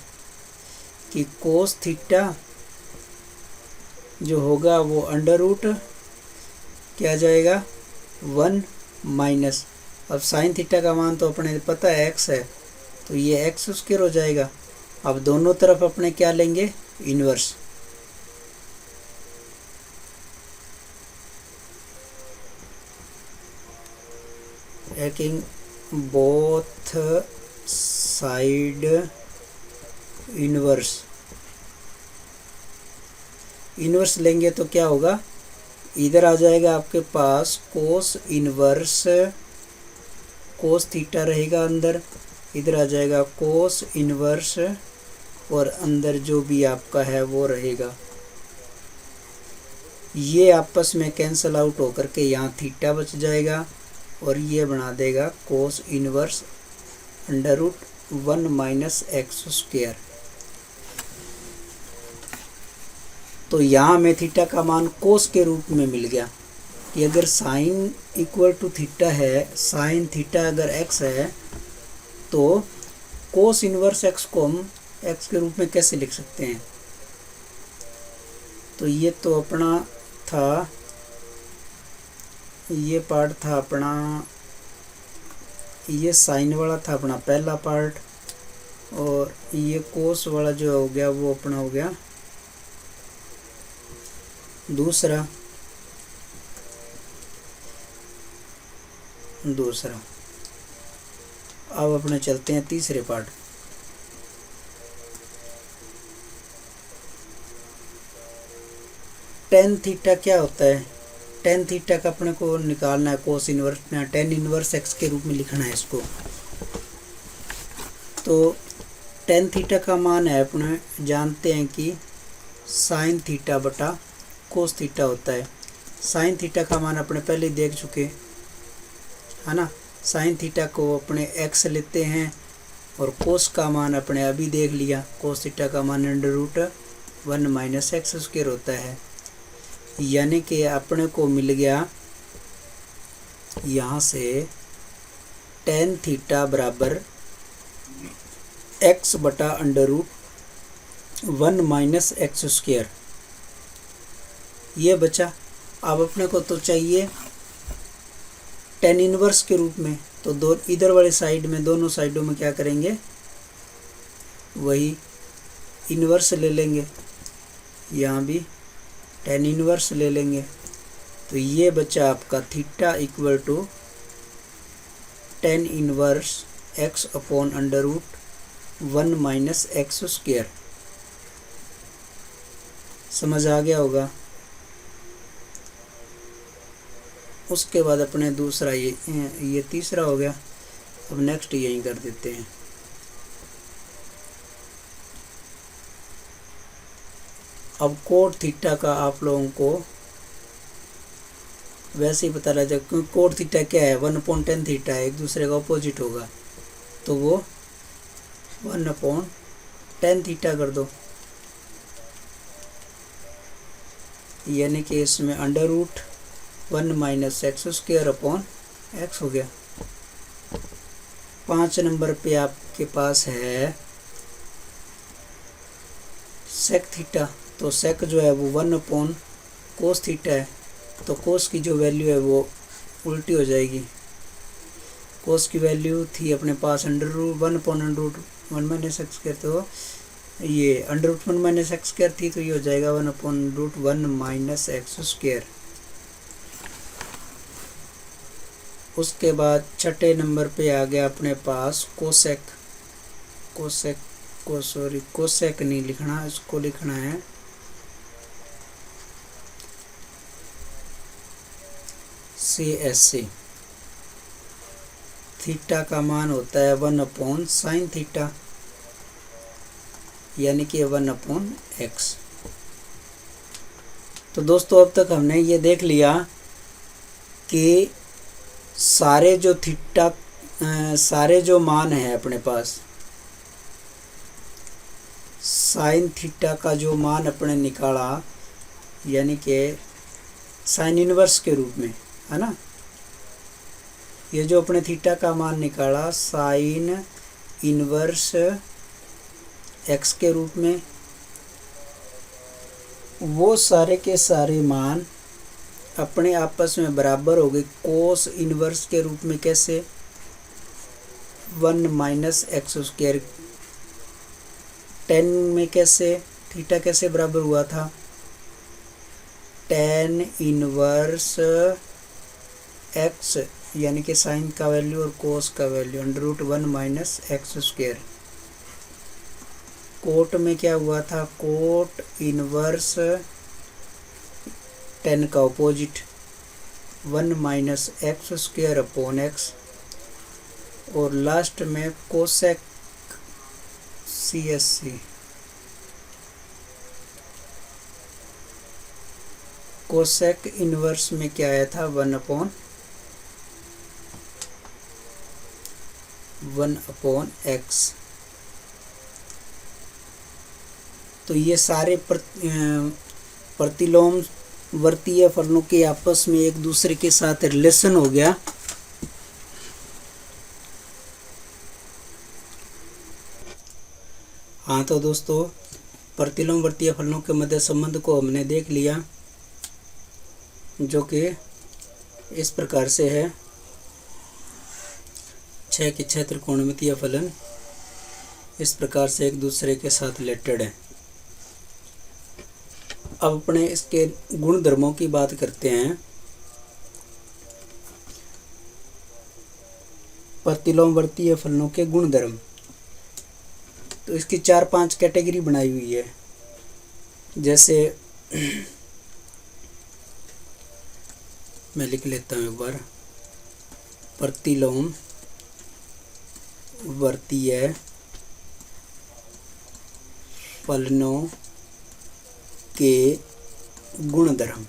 कि कोस थीटा जो होगा वो अंडर रूट क्या आ जाएगा 1 माइनस, अब साइन थीटा का मान तो अपने पता है एक्स है, तो ये एक्स स्क्वायर हो जाएगा। अब दोनों तरफ अपने क्या लेंगे? Inverse. Taking both side inverse. Inverse लेंगे तो क्या होगा? इधर आ जाएगा आपके पास कोस इन्वर्स, कोस थीटा रहेगा अंदर, इधर आ जाएगा कोस इन्वर्स और अंदर जो भी आपका है वो रहेगा। ये आपस में कैंसल आउट होकर के यहाँ थीटा बच जाएगा और ये बना देगा cos inverse under root 1 minus x square. तो यहाँ में थीटा का मान कोस के रूप में मिल गया कि अगर साइन इक्वल टू थीटा है, साइन थीटा अगर एक्स है तो कोस इन्वर्स एक्स को हम एक्स के रूप में कैसे लिख सकते हैं? तो ये तो अपना था, ये पार्ट था अपना, ये साइन वाला था अपना पहला पार्ट और ये कोस वाला जो हो गया वो अपना हो गया दूसरा। अब अपने चलते हैं तीसरे पार्ट। टेन थीटा क्या होता है? टेन थीटा का अपने को निकालना है कोस इन्वर्स, टेन इन्वर्स एक्स के रूप में लिखना है इसको। तो टेन थीटा का मान है अपने जानते हैं कि साइन थीटा बटा कोस थीटा होता है। साइन थीटा का मान अपने पहले देख चुके है ना। साइन थीटा को अपने एक्स लेते हैं और कोस का मान अपने अभी देख लिया, कोस थीटा का मान under root 1 minus x square होता है। यानी कि अपने को मिल गया यहाँ से टेन थीटा बराबर एक्स बटा under root 1 minus x square, ये बचा। अब अपने को तो चाहिए टेन इनवर्स के रूप में, तो दो इधर वाले साइड में दोनों साइडों में क्या करेंगे? वही इनवर्स ले लेंगे, यहाँ भी टेन इनवर्स ले लेंगे। तो ये बचा आपका theta equal to tan inverse x upon under root 1 minus x square. समझ आ गया होगा। उसके बाद अपने दूसरा ये तीसरा हो गया। अब नेक्स्ट यही कर देते हैं। अब कोट थीटा का आप लोगों को वैसे ही पता लग जाए, क्योंकि कोट थीटा क्या है, 1/10 थीटा है, एक दूसरे का अपोजिट होगा, तो वो 1/10 थीटा कर दो। यानी कि इसमें √1 - x² हो गया। 5 नंबर पे आपके पास है सेक थीटा। तो सेक जो है वो 1/cos थीटा है, तो कोस की जो वैल्यू है वो उल्टी हो जाएगी। कोस की वैल्यू थी अपने पास √1/√1 - x², तो ये √1 - x² थी, तो ये हो जाएगा 1/√1 - x²। उसके बाद छठे नंबर पे आ गया अपने पास कोसेक। कोसेक नहीं लिखना, इसको लिखना है CSC। थीटा का मान होता है 1/sin थीटा, यानी कि 1/x। तो दोस्तों अब तक हमने ये देख लिया कि सारे जो मान हैं अपने पास, साइन थीटा का जो मान अपने निकाला, यानी कि साइन इनवर्स के रूप में, है ना। ये जो अपने थीटा का मान निकाला साइन इनवर्स x के रूप में, वो सारे के सारे मान अपने आपस में बराबर हो गए कोस इनवर्स के रूप में। कैसे? 1 - x²। 10 में कैसे थीटा कैसे बराबर हुआ था? tan इनवर्स x, यानी कि साइन का वैल्यू और कोस का वैल्यू, √1 - x²। कोट में क्या हुआ था? कोट इनवर्स 10 का अपोजिट 1 - x²/x। और लास्ट में कोसेक CSC। कोसेक इनवर्स में क्या आया था? 1/x। तो ये सारे प्रतिलोम वर्तीय फलनों के आपस में एक दूसरे के साथ रिलेशन हो गया। हाँ, तो दोस्तों प्रतिलोम वर्तीय फलनों के मध्य संबंध को हमने देख लिया, जो कि इस प्रकार से है। 6 के 6 त्रिकोणमितीय फलन इस प्रकार से एक दूसरे के साथ रिलेटेड है। अब अपने इसके गुणधर्मों की बात करते हैं। प्रतिलोमवर्तीय फलनों के गुणधर्म, तो इसकी 4-5 कैटेगरी बनाई हुई है। जैसे मैं लिख लेता हूँ एक बार। प्रतिलोम वर्तीय फलनों के गुणधर्म।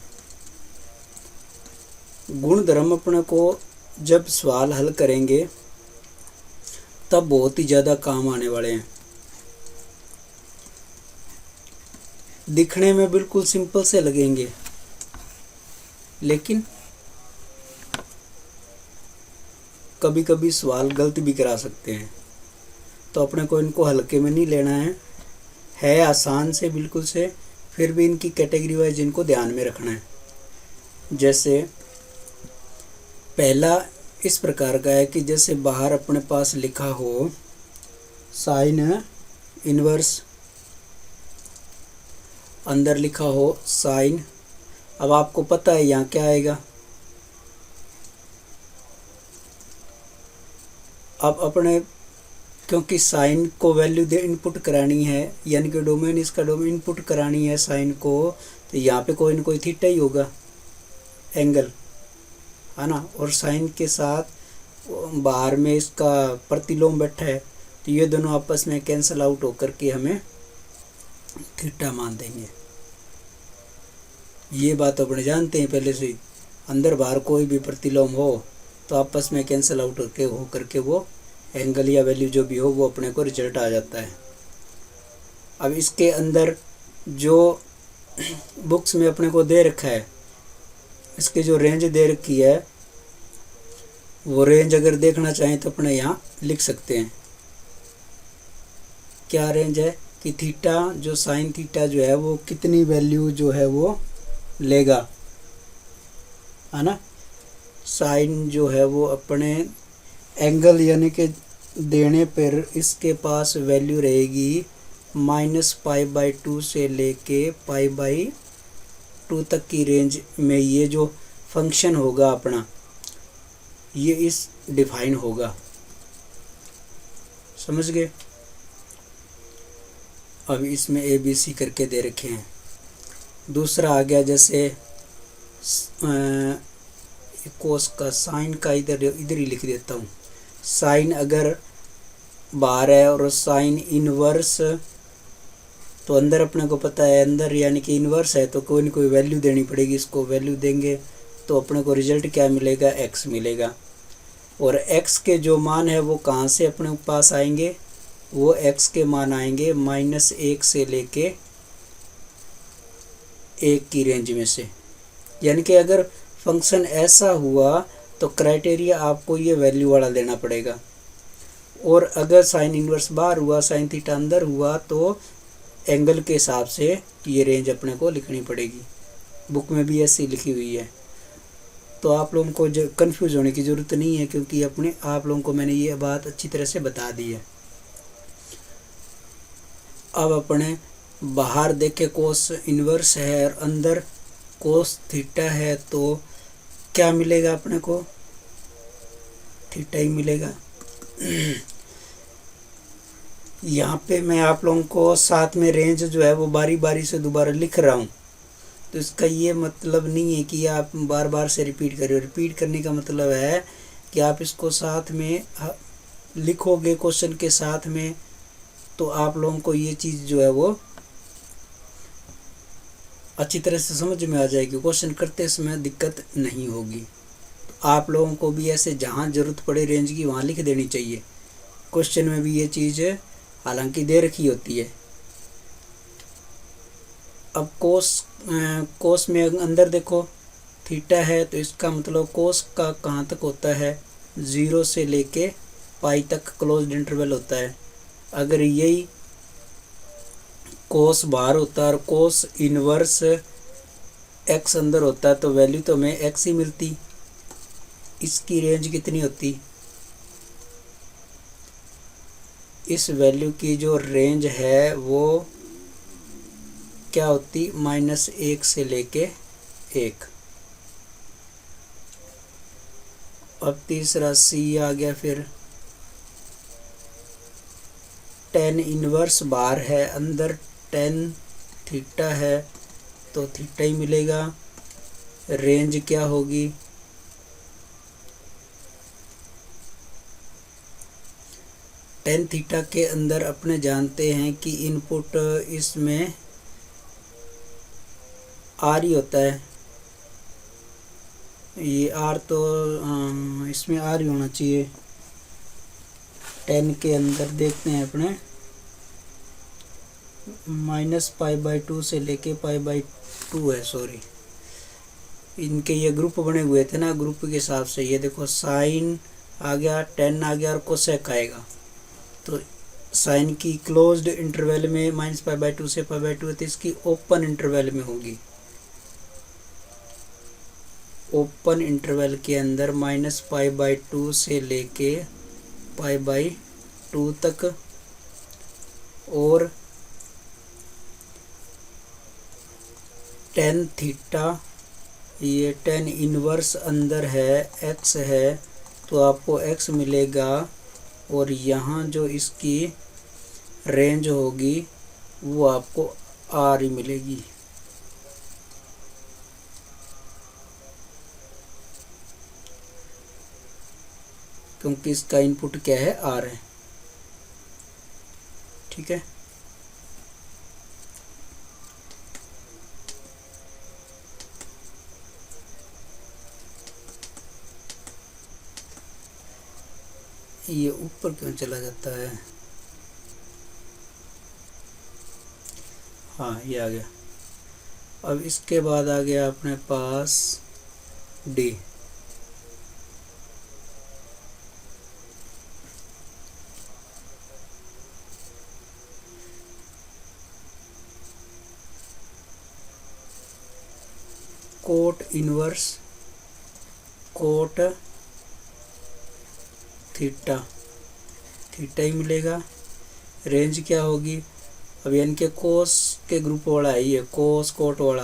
गुणधर्म अपने को जब सवाल हल करेंगे तब बहुत ही ज़्यादा काम आने वाले हैं। दिखने में बिल्कुल सिंपल से लगेंगे, लेकिन कभी कभी सवाल गलत भी करा सकते हैं। तो अपने को इनको हल्के में नहीं लेना है आसान से बिल्कुल से, फिर भी इनकी कैटेगरी वाइज इनको ध्यान में रखना है। जैसे पहला इस प्रकार का है कि जैसे बाहर अपने पास लिखा हो साइन इनवर्स, अंदर लिखा हो साइन। अब आपको पता है यहाँ क्या आएगा। अब अपने क्योंकि साइन को वैल्यू दे इनपुट करानी है, यानी कि डोमेन इसका डोमेन इनपुट करानी है साइन को, तो यहाँ पे कोई ना कोई थीटा ही होगा एंगल, है ना। और साइन के साथ बाहर में इसका प्रतिलोम बैठा है, तो ये दोनों आपस में कैंसल आउट होकर के हमें थीटा मान देंगे। ये बात अपने जानते हैं पहले से ही, अंदर बाहर कोई भी प्रतिलोम हो तो आपस में कैंसल आउट हो करके वो एंगल या वैल्यू जो भी हो वो अपने को रिजल्ट आ जाता है। अब इसके अंदर जो बुक्स में अपने को दे रखा है, इसके जो रेंज दे रखी है वो रेंज अगर देखना चाहें तो अपने यहाँ लिख सकते हैं। क्या रेंज है कि थीटा जो साइन थीटा जो है वो कितनी वैल्यू जो है वो लेगा, है ना। साइन जो है वो अपने एंगल यानी कि देने पर इसके पास वैल्यू रहेगी -π/2 से लेके π/2 तक की रेंज में। ये जो फंक्शन होगा अपना ये इस डिफाइन होगा, समझ गए। अब इसमें ABC करके दे रखे हैं। दूसरा आ गया जैसे कोस का, साइन का इधर ही लिख देता हूँ। साइन अगर बाहर है और साइन इनवर्स, तो अंदर अपने को पता है अंदर यानी कि इनवर्स है तो कोई न कोई वैल्यू देनी पड़ेगी। इसको वैल्यू देंगे तो अपने को रिजल्ट क्या मिलेगा, x मिलेगा। और x के जो मान है वो कहाँ से अपने पास आएंगे, वो x के मान आएंगे -1 से लेके 1 की रेंज में से। यानी कि अगर फंक्शन ऐसा हुआ तो क्राइटेरिया आपको ये वैल्यू वाला देना पड़ेगा। और अगर साइन इनवर्स बाहर हुआ, साइन थीटा अंदर हुआ, तो एंगल के हिसाब से ये रेंज अपने को लिखनी पड़ेगी। बुक में भी ऐसी लिखी हुई है, तो आप लोगों को कंफ्यूज होने की ज़रूरत नहीं है, क्योंकि अपने आप लोगों को मैंने ये बात अच्छी तरह से बता दी है। अब अपने बाहर देखे कोस इनवर्स है और अंदर कोस थीटा है, तो क्या मिलेगा अपने को, थीटा ही मिलेगा। यहाँ पे मैं आप लोगों को साथ में रेंज जो है वो बारी बारी से दोबारा लिख रहा हूँ, तो इसका ये मतलब नहीं है कि आप बार बार से रिपीट करें। रिपीट करने का मतलब है कि आप इसको साथ में लिखोगे क्वेश्चन के साथ में, तो आप लोगों को ये चीज़ जो है वो अच्छी तरह से समझ में आ जाएगी, क्वेश्चन करते समय दिक्कत नहीं होगी। तो आप लोगों को भी ऐसे जहाँ ज़रूरत पड़े रेंज की वहाँ लिख देनी चाहिए। क्वेश्चन में भी ये चीज़ हालांकि दे रखी होती है। अब कोस में अंदर देखो थीटा है, तो इसका मतलब कोस का कहाँ तक होता है, 0 से लेके पाई तक क्लोज्ड इंटरवल होता है। अगर यही कोस बाहर होता है और कोस इनवर्स x अंदर होता है, तो वैल्यू तो हमें x ही मिलती। इसकी रेंज कितनी होती, इस वैल्यू की जो रेंज है वो क्या होती, -1 से लेके 1। अब तीसरा C आ गया। फिर tan इनवर्स बाहर है, अंदर tan थीटा है, तो थीटा ही मिलेगा। रेंज क्या होगी, tan थीटा के अंदर अपने जानते हैं कि इनपुट इसमें r ही होता है। ये r तो इसमें r ही होना चाहिए। tan के अंदर देखते हैं अपने -π/2 से लेके π/2 है, सॉरी इनके ये ग्रुप बने हुए थे ना, ग्रुप के हिसाब से ये देखो साइन आ गया, tan आ गया और कोसेक आएगा। तो साइन की क्लोज्ड इंटरवल में -π/2 से π/2 है, तो इसकी ओपन इंटरवल में होगी। ओपन इंटरवल के अंदर -π/2 से लेके π/2 तक, और tan थीटा, ये tan इनवर्स अंदर है, x है, तो आपको x मिलेगा और यहाँ जो इसकी रेंज होगी वो आपको आर ही मिलेगी। क्योंकि इसका इनपुट क्या है, आर है। ठीक है, ये ऊपर क्यों चला जाता है? हाँ, ये आ गया। अब इसके बाद आ गया अपने पास D. Cot inverse cot theta, theta ही मिलेगा। रेंज क्या होगी? अब यानी कि कोस के ग्रुप वाला है ये, कोस कोट वाला,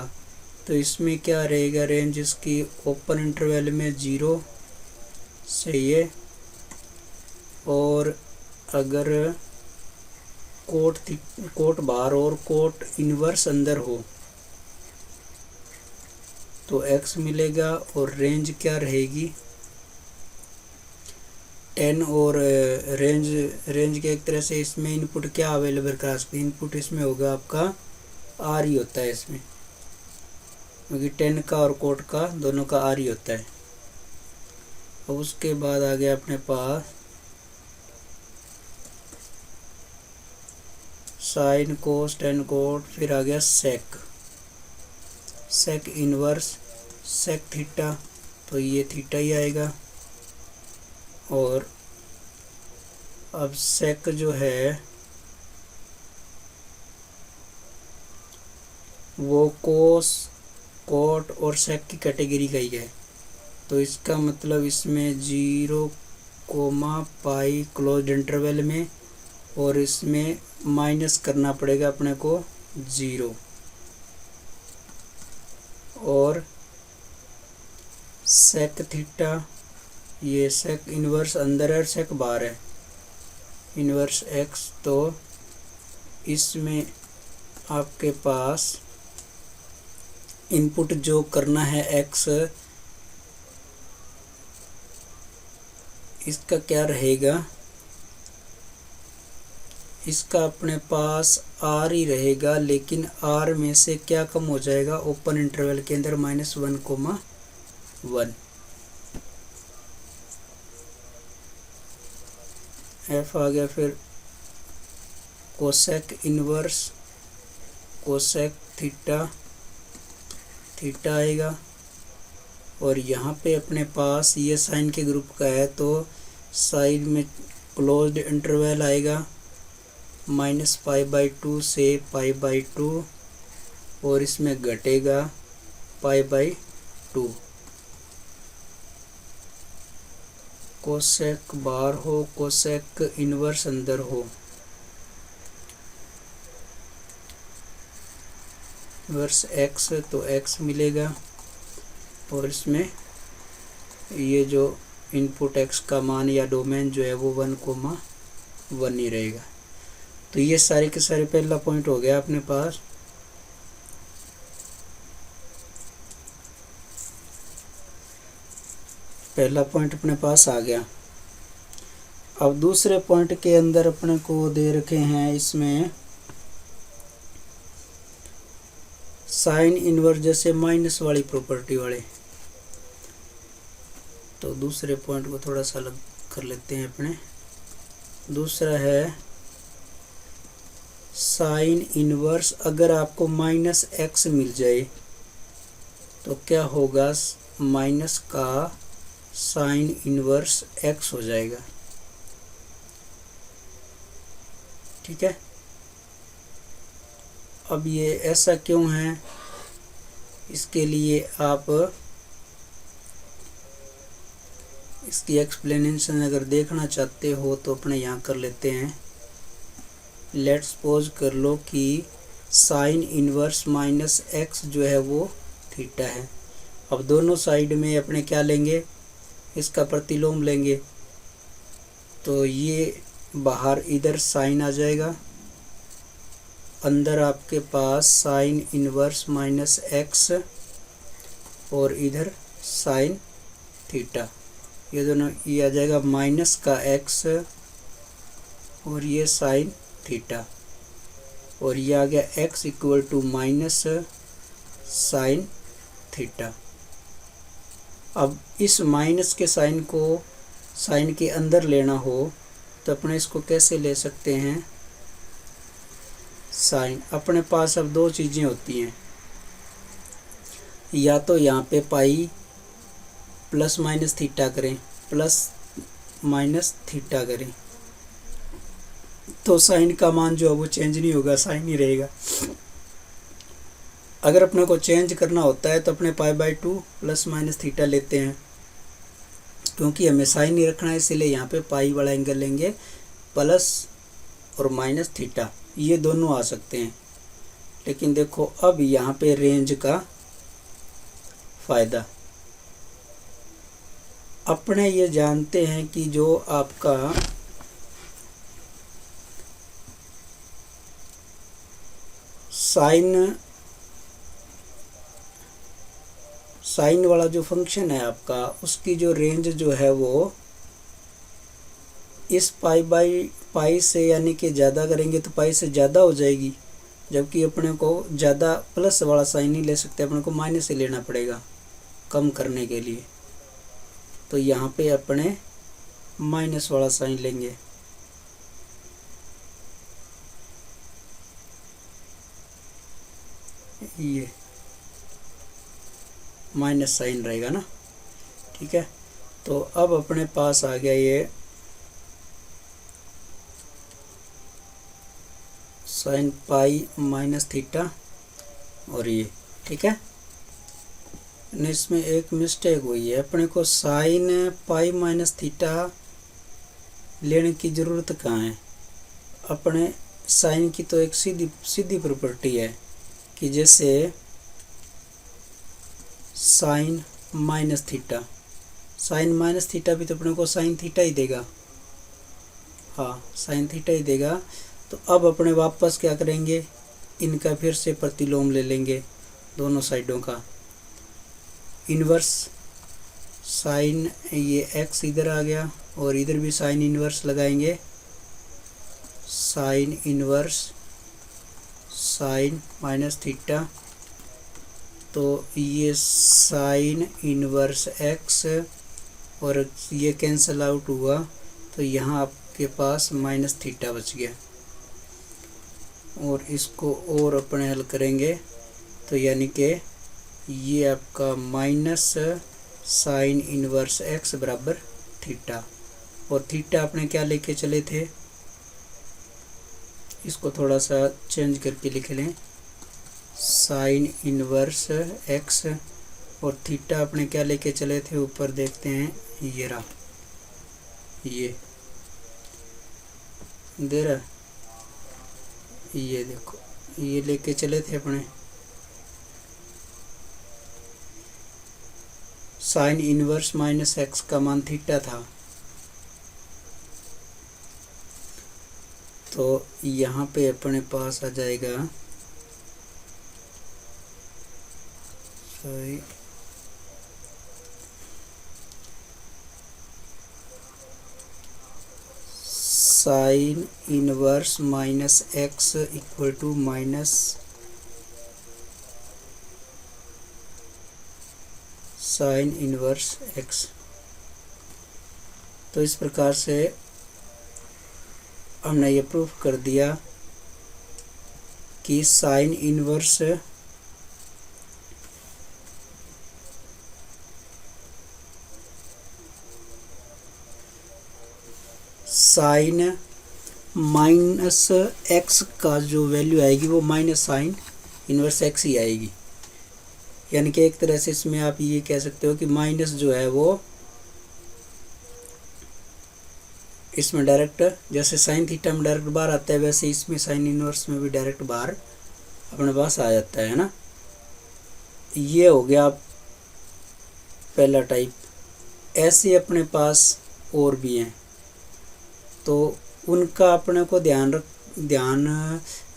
तो इसमें क्या रहेगा? रेंज इसकी ओपन इंटरवल में 0 से ये, और अगर कोट बाहर और कोट इनवर्स अंदर हो तो x मिलेगा। और रेंज क्या रहेगी? 10। और रेंज के एक तरह से इसमें इनपुट क्या अवेलेबल करा सकते हैं? इनपुट इसमें होगा आपका आर ही होता है इसमें, क्योंकि 10 का और कोट का दोनों का आर ही होता है। अब उसके बाद आ गया अपने पास साइन, कोस, टेन, कोट, फिर आ गया सेक इनवर्स सेक थीटा, तो ये थीटा ही आएगा। और अब सेक जो है वो कोस, कोट और सेक की कैटेगरी का ही है, तो इसका मतलब इसमें 0, पाई क्लोज इंटरवल में, और इसमें माइनस करना पड़ेगा अपने को 0। और सेक थीटा, ये सेक इनवर्स अंदर है, सेक बाहर है, इनवर्स एक्स, तो इसमें आपके पास इनपुट जो करना है एक्स, इसका क्या रहेगा? इसका अपने पास आर ही रहेगा, लेकिन आर में से क्या कम हो जाएगा? ओपन इंटरवल के अंदर -1,1। एफ आ गया। फिर कोसेक इनवर्स कोसेक थीटा आएगा। और यहाँ पे अपने पास ये साइन के ग्रुप का है, तो साइन में क्लोज्ड इंटरवल आएगा -π/2 से π/2, और इसमें घटेगा π/2। कोसेक बाहर हो, कोसेक इनवर्स अंदर हो, इनवर्स एक्स, तो एक्स मिलेगा। और इसमें ये जो इनपुट एक्स का मान या डोमेन जो है वो 1,1 ही रहेगा। तो ये सारे के सारे पहला पॉइंट हो गया अपने पास। पहला पॉइंट अपने पास आ गया। अब दूसरे पॉइंट के अंदर अपने को दे रखे हैं इसमें साइन इनवर्स जैसे माइनस वाली प्रॉपर्टी वाले, तो दूसरे पॉइंट को थोड़ा सा अलग कर लेते हैं अपने। दूसरा है साइन इनवर्स, अगर आपको -x मिल जाए तो क्या होगा? माइनस का साइन इनवर्स x हो जाएगा। ठीक है, अब ये ऐसा क्यों है? इसके लिए आप इसकी एक्सप्लेनेशन अगर देखना चाहते हो तो अपने यहाँ कर लेते हैं। लेट्स सपोज कर लो कि साइन इनवर्स -x जो है वो थीटा है। अब दोनों साइड में अपने क्या लेंगे? इसका प्रतिलोम लेंगे, तो ये बाहर इधर साइन आ जाएगा, अंदर आपके पास साइन इनवर्स माइनस एक्स और इधर साइन थीटा, ये दोनों ये आ जाएगा माइनस का एक्स और ये साइन थीटा, और ये आ गया x equal to minus sine theta. अब इस माइनस के साइन को साइन के अंदर लेना हो तो अपने इसको कैसे ले सकते हैं, साइन अपने पास अब दो चीज़ें होती हैं, या तो यहाँ पे पाई प्लस माइनस थीटा करें, प्लस माइनस थीटा करें, तो साइन का मान जो है वो चेंज नहीं होगा, साइन ही रहेगा। अगर अपने को चेंज करना होता है तो अपने pi by 2 plus minus theta लेते हैं, क्योंकि हमें साइन ही रखना है, इसलिए यहाँ पे पाई वाला एंगल लेंगे, प्लस और माइनस थीटा ये दोनों आ सकते हैं। लेकिन देखो अब यहाँ पे रेंज का फ़ायदा, अपने ये जानते हैं कि जो आपका साइन वाला जो फंक्शन है आपका, उसकी जो रेंज जो है वो इस पाई से यानी कि ज़्यादा करेंगे तो पाई से ज़्यादा हो जाएगी, जबकि अपने को ज़्यादा प्लस वाला साइन नहीं ले सकते, अपने को माइनस से लेना पड़ेगा कम करने के लिए। तो यहाँ पे अपने माइनस वाला साइन लेंगे, ये माइनस साइन रहेगा ना, ठीक है। तो अब अपने पास आ गया ये साइन पाई माइनस थीटा और ये, ठीक है। इसमें एक मिस्टेक हुई है, अपने को साइन पाई माइनस थीटा लेने की ज़रूरत कहाँ है, अपने साइन की तो एक सीधी प्रॉपर्टी है कि जैसे sine minus theta, sine minus theta भी तो अपने को साइन थीटा ही देगा, हाँ साइन थीटा ही देगा। तो अब अपने वापस क्या करेंगे, इनका फिर से प्रतिलोम ले लेंगे दोनों साइडों का, इन्वर्स साइन, ये एक्स इधर आ गया और इधर भी साइन इन्वर्स लगाएंगे, sine inverse sine minus theta, तो ये साइन इन्वर्स एक्स और ये कैंसिल आउट हुआ, तो यहाँ आपके पास माइनस थीटा बच गया, और इसको और अपने हल करेंगे तो यानी कि ये आपका माइनस साइन इन्वर्स एक्स बराबर थीटा, और थीटा अपने क्या लेके चले थे, इसको थोड़ा सा चेंज करके लिख लें, साइन इन्वर्स एक्स और थीटा अपने क्या लेके चले थे, ऊपर देखते हैं ये रहा, ये दे रहा, ये देखो ये लेके चले थे अपने साइन इन्वर्स माइनस एक्स का मान थीटा था, तो यहाँ पे अपने पास आ जाएगा sine inverse minus x equal to minus sine inverse x. तो इस प्रकार से हमने ये प्रूफ कर दिया कि sine inverse sine minus x का जो वैल्यू आएगी वो माइनस साइन इनवर्स एक्स ही आएगी। यानी कि एक तरह से इसमें आप ये कह सकते हो कि माइनस जो है वो इसमें डायरेक्ट, जैसे साइन थीटा में डायरेक्ट बाहर आता है वैसे इसमें साइन इनवर्स में भी डायरेक्ट बाहर अपने पास आ जाता है ना। ये हो गया पहला टाइप। ऐसे अपने पास और भी हैं। तो उनका अपने को ध्यान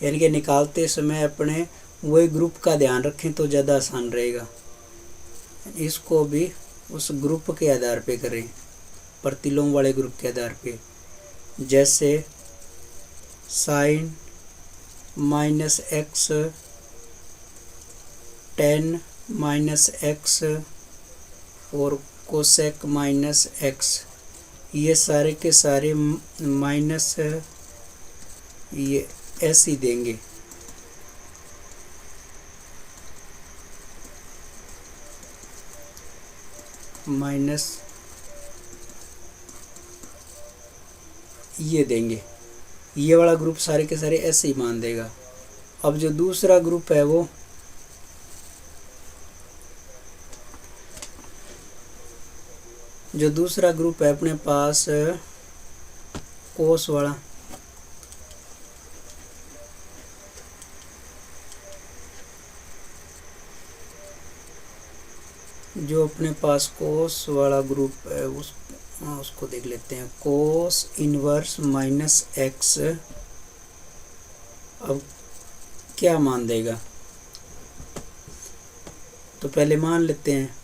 यानी कि निकालते समय अपने वही ग्रुप का ध्यान रखें तो ज़्यादा आसान रहेगा। इसको भी उस ग्रुप के आधार पे करें, प्रतिलोम वाले ग्रुप के आधार पे। जैसे sine minus x, tan minus x और कोसेक माइनस एक्स, ये सारे के सारे माइनस ये ऐसे ही देंगे। माइनस ये देंगे, ये वाला ग्रुप सारे के सारे ऐसे ही मान देगा। अब जो दूसरा ग्रुप है वो है अपने पास कोस वाला, जो अपने पास कोस वाला ग्रुप है उसको देख लेते हैं। कोस इनवर्स माइनस एक्स अब क्या मान देगा, तो पहले मान लेते हैं।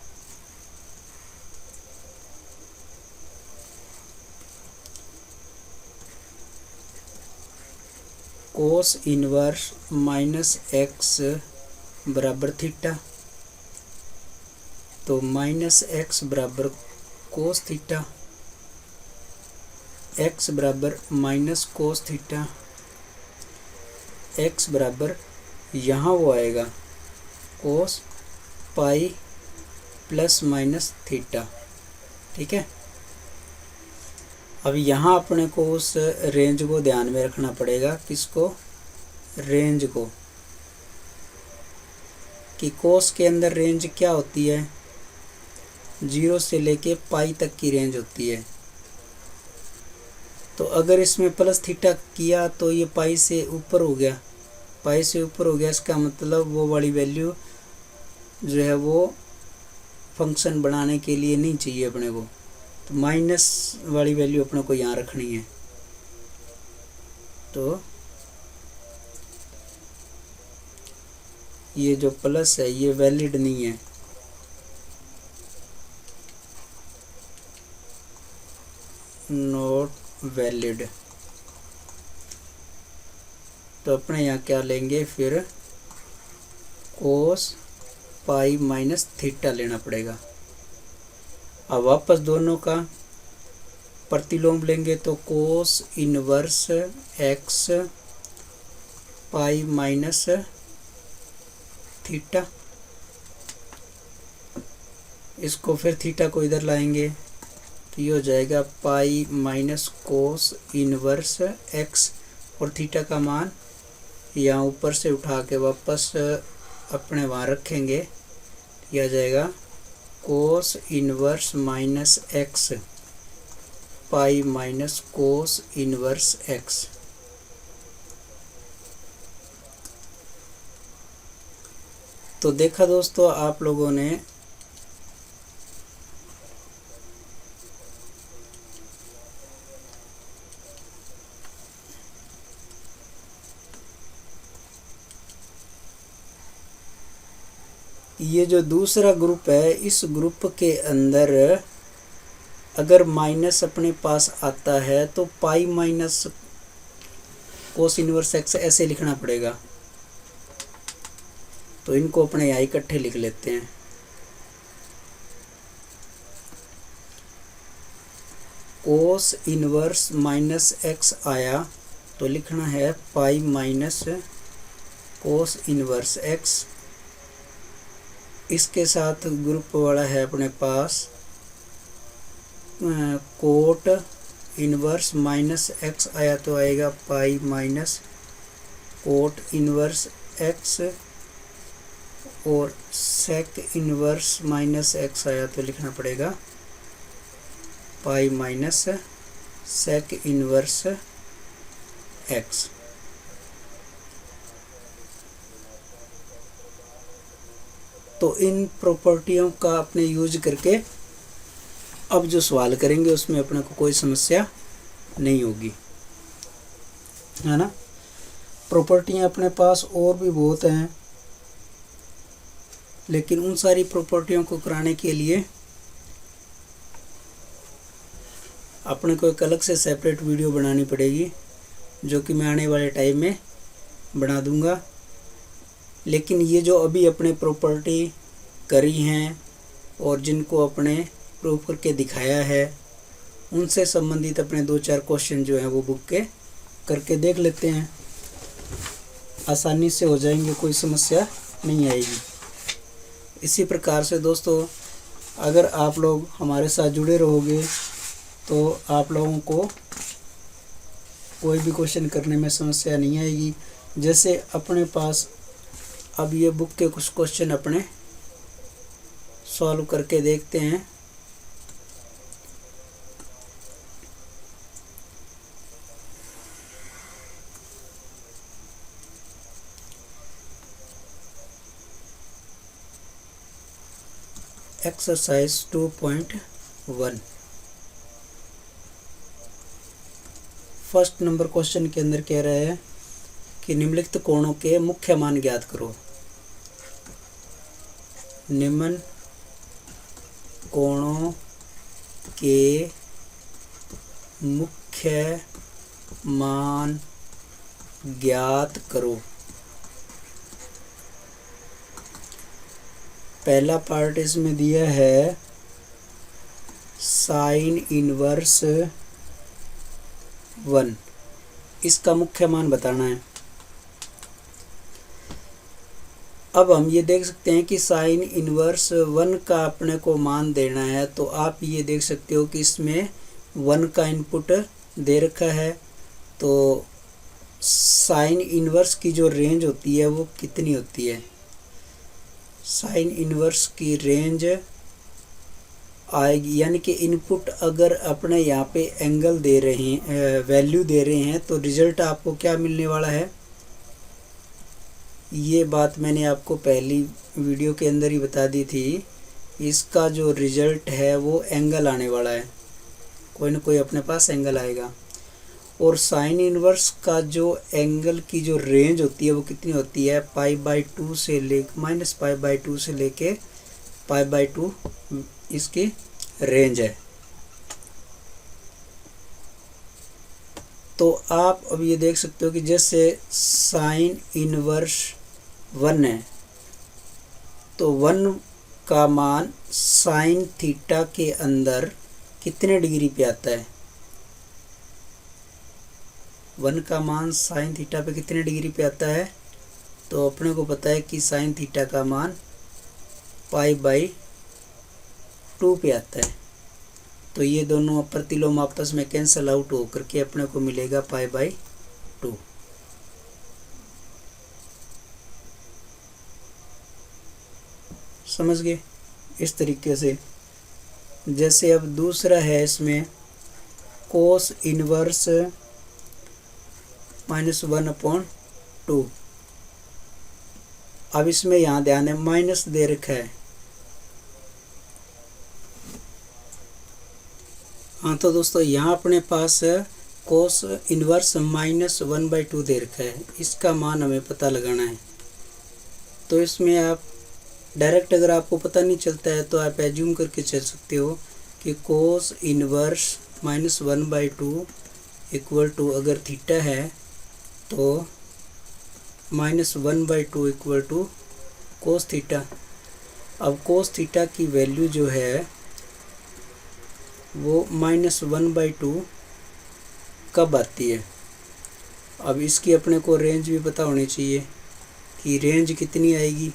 कोस इनवर्स माइनस एक्स बराबर थीटा, तो माइनस एक्स बराबर कोस थीटा, एक्स बराबर माइनस कोस थीटा, एक्स बराबर यहाँ वो आएगा कोस पाई प्लस माइनस थीटा। ठीक है, अब यहाँ अपने को उस रेंज को ध्यान में रखना पड़ेगा। किसको? रेंज को, कि कोस के अंदर रेंज क्या होती है, 0 से लेके पाई तक की रेंज होती है। तो अगर इसमें प्लस थीटा किया तो ये पाई से ऊपर हो गया, पाई से ऊपर हो गया, इसका मतलब वो वाली वैल्यू जो है वो फंक्शन बनाने के लिए नहीं चाहिए अपने को, तो माइनस वाली वैल्यू अपने को यहाँ रखनी है। तो ये जो प्लस है ये वैलिड नहीं है, नॉट वैलिड। तो अपने यहाँ क्या लेंगे फिर, कोस पाई माइनस थीटा लेना पड़ेगा। अब वापस दोनों का प्रतिलोम लेंगे तो कोस inverse x pi minus theta, इसको फिर थीटा को इधर लाएंगे तो ये हो जाएगा पाई माइनस कोस इनवर्स एक्स, और थीटा का मान यहाँ ऊपर से उठा के वापस अपने वहाँ रखेंगे, यह आ जाएगा कोस इनवर्स माइनस एक्स पाई माइनस कोस इनवर्स एक्स। तो देखा दोस्तों आप लोगों ने ये जो दूसरा ग्रुप है, इस ग्रुप के अंदर अगर माइनस अपने पास आता है तो पाई माइनस कोस इनवर्स एक्स ऐसे लिखना पड़ेगा। तो इनको अपने यहाँ इकट्ठे लिख लेते हैं। कोस इनवर्स माइनस एक्स आया तो लिखना है pi minus cos inverse x. इसके साथ ग्रुप वाला है अपने पास कोट इनवर्स माइनस एक्स आया तो आएगा pi minus cot inverse x, और सेक इनवर्स माइनस एक्स आया तो लिखना पड़ेगा pi minus sec inverse x. तो इन प्रॉपर्टियों का अपने यूज करके अब जो सवाल करेंगे उसमें अपने को कोई समस्या नहीं होगी, है ना। प्रॉपर्टियाँ अपने पास और भी बहुत हैं, लेकिन उन सारी प्रॉपर्टियों को कराने के लिए अपने को एक अलग से सेपरेट वीडियो बनानी पड़ेगी, जो कि मैं आने वाले टाइम में बना दूंगा। लेकिन ये जो अभी अपने प्रॉपर्टी करी हैं और जिनको अपने प्रूव करके दिखाया है, उनसे संबंधित अपने 2-4 क्वेश्चन जो हैं वो बुक के करके देख लेते हैं। आसानी से हो जाएंगे, कोई समस्या नहीं आएगी। इसी प्रकार से दोस्तों, अगर आप लोग हमारे साथ जुड़े रहोगे तो आप लोगों को कोई भी क्वेश्चन करने में समस्या नहीं आएगी। जैसे अपने पास अब ये बुक के कुछ क्वेश्चन अपने सॉल्व करके देखते हैं। एक्सरसाइज 2.1 फर्स्ट नंबर क्वेश्चन के अंदर कह रहा है कि निम्नलिखित कोणों के मुख्य मान ज्ञात करो। निम्न कोणों के मुख्य मान ज्ञात करो। पहला पार्ट इसमें दिया है साइन इनवर्स 1, इसका मुख्य मान बताना है। अब हम ये देख सकते हैं कि साइन इनवर्स 1 का अपने को मान देना है, तो आप ये देख सकते हो कि इसमें 1 का इनपुट दे रखा है। तो साइन इनवर्स की जो रेंज होती है वो कितनी होती है? साइन इनवर्स की रेंज आएगी, यानी कि इनपुट अगर अपने यहाँ पे एंगल दे रहे हैं, वैल्यू दे रहे हैं, तो रिजल्ट आपको क्या मिलने वाला है? ये बात मैंने आपको पहली वीडियो के अंदर ही बता दी थी। इसका जो रिजल्ट है वो एंगल आने वाला है, कोई ना कोई अपने पास एंगल आएगा। और साइन इनवर्स का जो एंगल की जो रेंज होती है वो कितनी होती है? π/2 से ले -π/2 से लेके π/2 इसकी रेंज है। तो आप अब ये देख सकते हो कि जैसे साइन इनवर्स 1 है, तो 1 का मान साइन थीटा के अंदर कितने डिग्री पे आता है? 1 का मान साइन थीटा पे कितने डिग्री पे आता है? तो अपने को पता है कि साइन थीटा का मान π/2 पे आता है। तो ये दोनों प्रतिलोम आपस में कैंसल आउट हो करके अपने को मिलेगा π/2। समझ गए? इस तरीके से। जैसे अब दूसरा है, इसमें कोस इनवर्स -1/2। अब इसमें यहाँ ध्यान है माइनस दे रखा है। हाँ, तो दोस्तों यहाँ अपने पास कोस इनवर्स -1/2 दे रखा है, इसका मान हमें पता लगाना है। तो इसमें आप डायरेक्ट, अगर आपको पता नहीं चलता है तो आप एज्यूम करके चल सकते हो कि कोस इनवर्स -1/2 इक्वल टू, अगर थीटा है तो -1/2 इक्वल टू कोस थीटा। अब कोस थीटा की वैल्यू जो है वो -1/2 कब आती है? अब इसकी अपने को रेंज भी पता होनी चाहिए कि रेंज कितनी आएगी।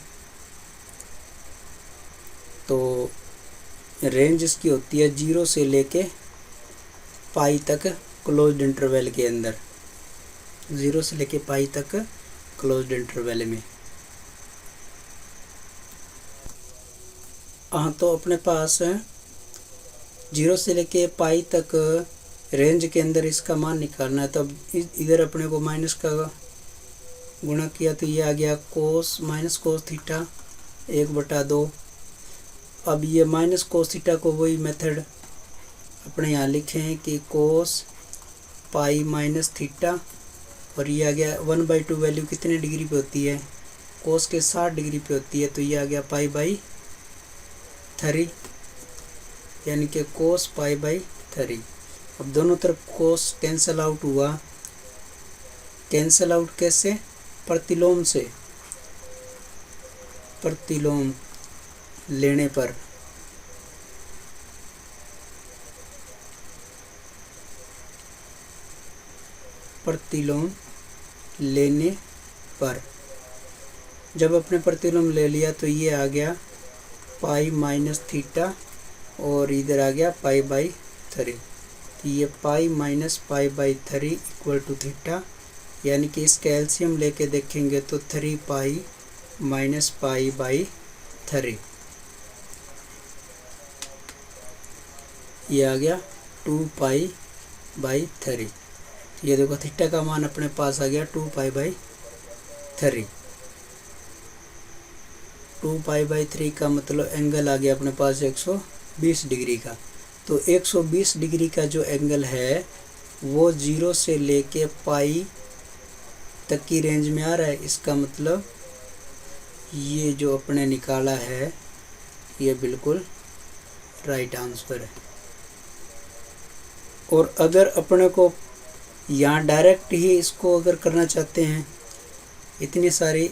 तो रेंज इसकी होती है 0 से लेके पाई तक क्लोज्ड इंटरवल के अंदर, 0 से लेके पाई तक क्लोज्ड इंटरवल में। हाँ, तो अपने पास 0 से लेके पाई तक रेंज के अंदर इसका मान निकालना है। तब इधर अपने को माइनस का गुणा किया तो ये आ गया कोस माइनस कोस थीटा 1/2। अब ये माइनस कोस थीटा को वही मेथड अपने यहाँ लिखे हैं कि कोस पाई माइनस थीटा, और ये आ गया 1/2 वैल्यू कितने डिग्री पे होती है, कोस के 60 डिग्री पे होती है, तो ये आ गया पाई बाई 3, यानी कि कोस पाई बाई 3। अब दोनों तरफ कोस कैंसल आउट हुआ, कैंसल आउट कैसे, प्रतिलोम से, प्रतिलोम लेने पर, प्रतिलोम लेने पर, जब अपने प्रतिलोम ले लिया तो ये आ गया पाई माइनस थीटा और इधर आ गया पाई बाई 3, तो ये pi minus pi by 3 equal to theta, यानी कि इसका एलसीएम लेके देखेंगे तो 3 पाई माइनस पाई बाई 3, ये आ गया 2 पाई बाई 3। ये देखो थीटा का मान अपने पास आ गया 2 पाई बाई 3। 2 पाई बाई 3 का मतलब एंगल आ गया अपने पास 120 डिग्री का। तो 120 डिग्री का जो एंगल है वो 0 से लेके पाई तक की रेंज में आ रहा है। इसका मतलब ये जो अपने निकाला है ये बिल्कुल राइट आंसर है। और अगर अपने को यहाँ डायरेक्ट ही इसको अगर करना चाहते हैं, इतनी सारी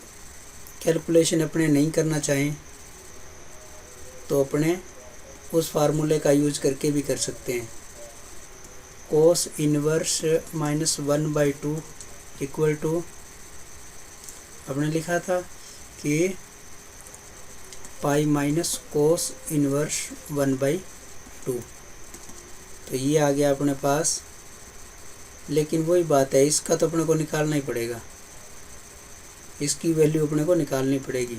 कैलकुलेशन अपने नहीं करना चाहें, तो अपने उस फार्मूले का यूज करके भी कर सकते हैं। Cos inverse minus 1/2 equal to, अपने लिखा था कि पाई माइनस कोस इनवर्स 1/2, तो ये आ गया अपने पास। लेकिन वही बात है, इसका तो अपने को निकालना ही पड़ेगा, इसकी वैल्यू अपने को निकालनी पड़ेगी।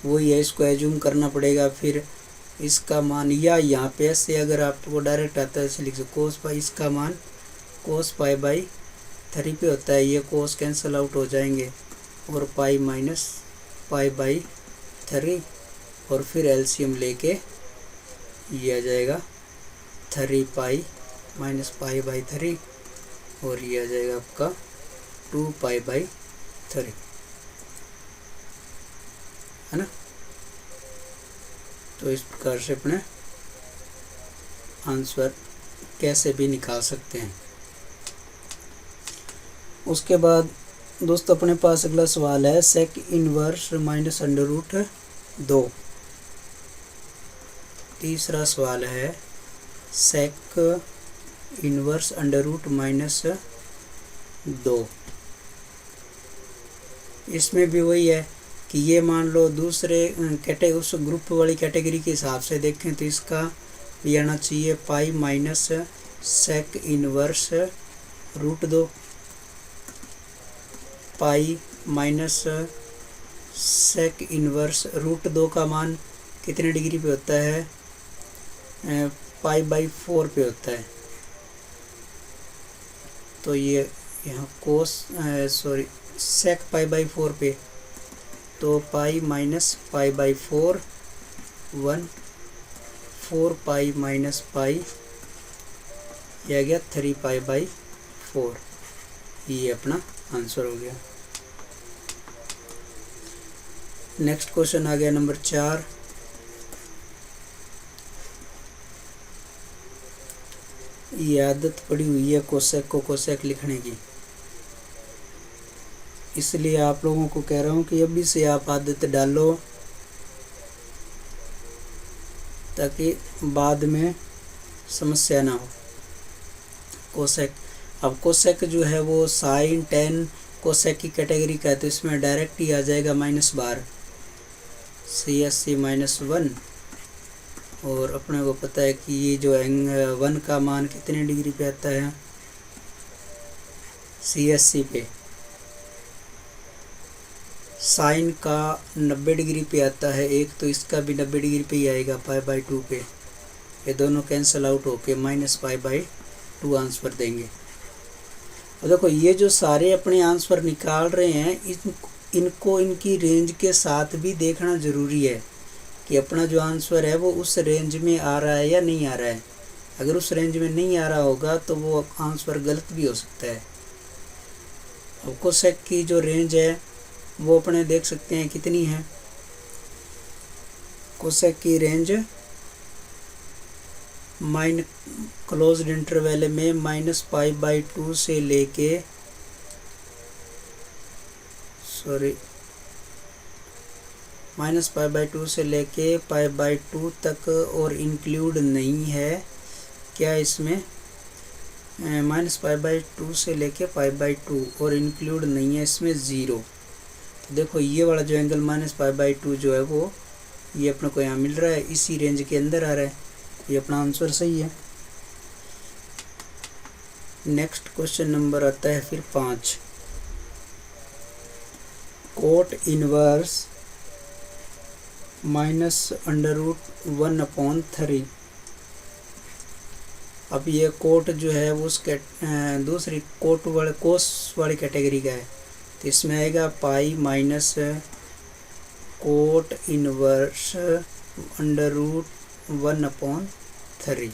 वही है, इसको एज्यूम करना पड़ेगा, फिर इसका मान, या यहाँ पे ऐसे अगर आपको डायरेक्ट आता है ऐसे लिख सकते, कोस पाई, इसका मान कोस पाई बाई 3 पे होता है, ये कोस कैंसिल आउट हो जाएंगे और पाई माइनस पाई बाई 3, और फिर एलसीएम लेके ये आ जाएगा 3 पाई माइनस पाई बाई 3, और ये आ जाएगा आपका 2 पाई बाई 3, है ना। तो इस प्रकार से अपने आंसर कैसे भी निकाल सकते हैं। उसके बाद दोस्तों अपने पास अगला सवाल है sec inverse minus under root 2। तीसरा सवाल है sec inverse under root minus 2। इसमें भी वही है कि ये मान लो दूसरे उस ग्रुप वाली कैटेगरी के हिसाब से देखें तो इसका भी आना चाहिए pi minus sec inverse root 2, pi minus sec inverse root 2 का मान कितने डिग्री पे होता है, पाई बाई 4 पे होता है। तो ये यहाँ कोस सेक पाई बाई 4 पे, तो पाई minus pi by 4 1 4 pi minus पाई, यह आ गया 3 पाई बाई 4। ये अपना आंसर हो गया। नेक्स्ट क्वेश्चन आ गया नंबर 4। ये आदत पड़ी हुई है कोसेक को कोसेक लिखने की, इसलिए आप लोगों को कह रहा हूँ कि अभी से आप आदत डालो ताकि बाद में समस्या ना हो। कोसेक, अब कोसेक जो है वो साइन टेन कोसेक की कैटेगरी का है, तो इसमें डायरेक्ट ही आ जाएगा -12 CSC -1, और अपने को पता है कि ये जो 1 का मान कितने डिग्री पे आता है CSC पे, साइन का 90 डिग्री पे आता है एक, तो इसका भी 90 डिग्री पे ही आएगा पाई बाई 2 पे। ये दोनों कैंसिल आउट होके माइनस पाई बाई 2 आंसर देंगे। और देखो ये जो सारे अपने आंसर निकाल रहे हैं इनको इनकी रेंज के साथ भी देखना ज़रूरी है कि अपना जो आंसर है वो उस रेंज में आ रहा है या नहीं आ रहा है। अगर उस रेंज में नहीं आ रहा होगा तो वो आंसर गलत भी हो सकता है। अब कोसेक की जो रेंज है वो अपने देख सकते हैं कितनी है। कोसेक की रेंज क्लोज्ड इंटरवल में -π/2 से लेके -π/2 से लेके π/2 तक और इंक्लूड नहीं है क्या इसमें, -π/2 से लेके π/2 और इंक्लूड नहीं है इसमें 0। तो देखो ये वाला जो एंगल -π/2 जो है वो ये अपने को यहाँ मिल रहा है, इसी रेंज के अंदर आ रहा है, ये अपना आंसर सही है। नेक्स्ट क्वेश्चन नंबर आता है फिर 5। Cot inverse -√1/3। अब ये कोट जो है वो दूसरी कोस वाली कैटेगरी का है, तो इसमें आएगा पाई माइनस कोट इनवर्स √1/3।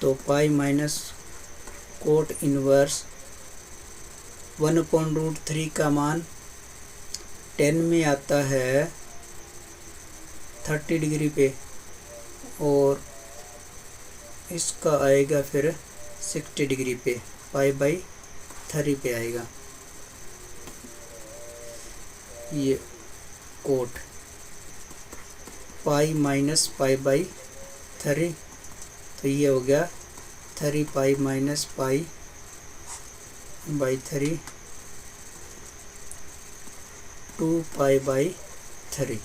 तो पाई माइनस कोट इनवर्स 1/√3 का मान 10 में आता है 30 डिग्री पे, और इसका आएगा फिर 60 डिग्री पे, π/3 पे आएगा ये कोट पाई माइनस π/3। तो ये हो गया 3π माइनस π/3 2π/3,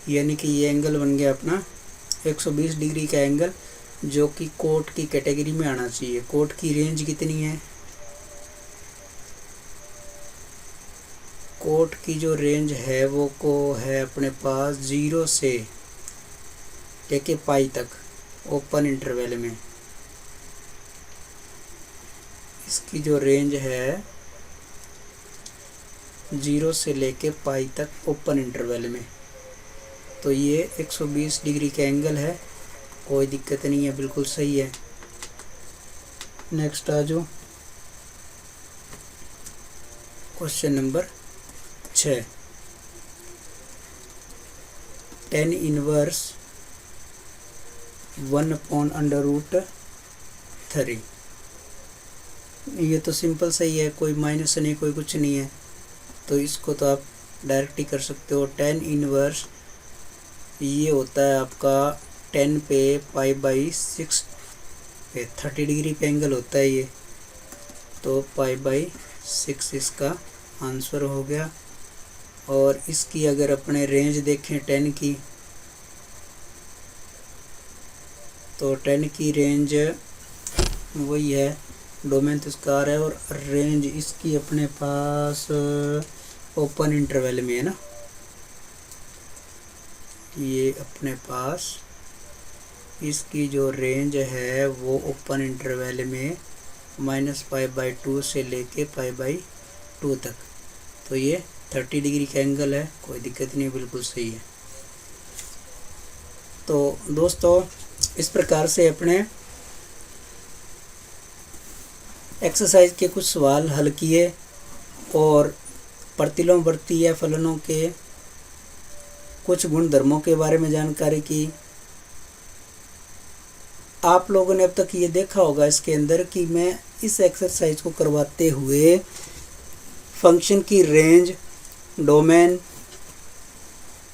यानी कि ये एंगल बन गया अपना 120 डिग्री का एंगल, जो कि कोट की कैटेगरी में आना चाहिए। कोट की रेंज कितनी है, कोट की जो रेंज है वो को है अपने पास 0 से लेके पाई तक ओपन इंटरवल में। इसकी जो रेंज है 0 से लेके पाई तक ओपन इंटरवल में, तो ये 120 डिग्री का एंगल है, कोई दिक्कत नहीं है, बिल्कुल सही है। नेक्स्ट आ जाओ क्वेश्चन नंबर 6। tan inverse 1/√3। ये तो सिंपल सही है, कोई माइनस नहीं कोई कुछ नहीं है, तो इसको तो आप डायरेक्ट ही कर सकते हो। tan इनवर्स ये होता है आपका 10 पे π/6 पे 30 डिग्री पे एंगल होता है ये, तो π/6 इसका आंसर हो गया। और इसकी अगर अपने रेंज देखें 10 की, तो 10 की रेंज वही है, डोमेन तो इसका आ रहा है, और रेंज इसकी अपने पास ओपन इंटरवल में है ना, ये अपने पास इसकी जो रेंज है वो ओपन इंटरवल में -π/2 से लेके π/2 तक, तो ये 30 डिग्री का एंगल है, कोई दिक्कत नहीं, बिल्कुल सही है। तो दोस्तों इस प्रकार से अपने एक्सरसाइज के कुछ सवाल हल किए और प्रतिलोमवर्ती या फलनों के कुछ गुणधर्मों के बारे में जानकारी की। आप लोगों ने अब तक ये देखा होगा इसके अंदर कि मैं इस एक्सरसाइज को करवाते हुए फंक्शन की रेंज डोमेन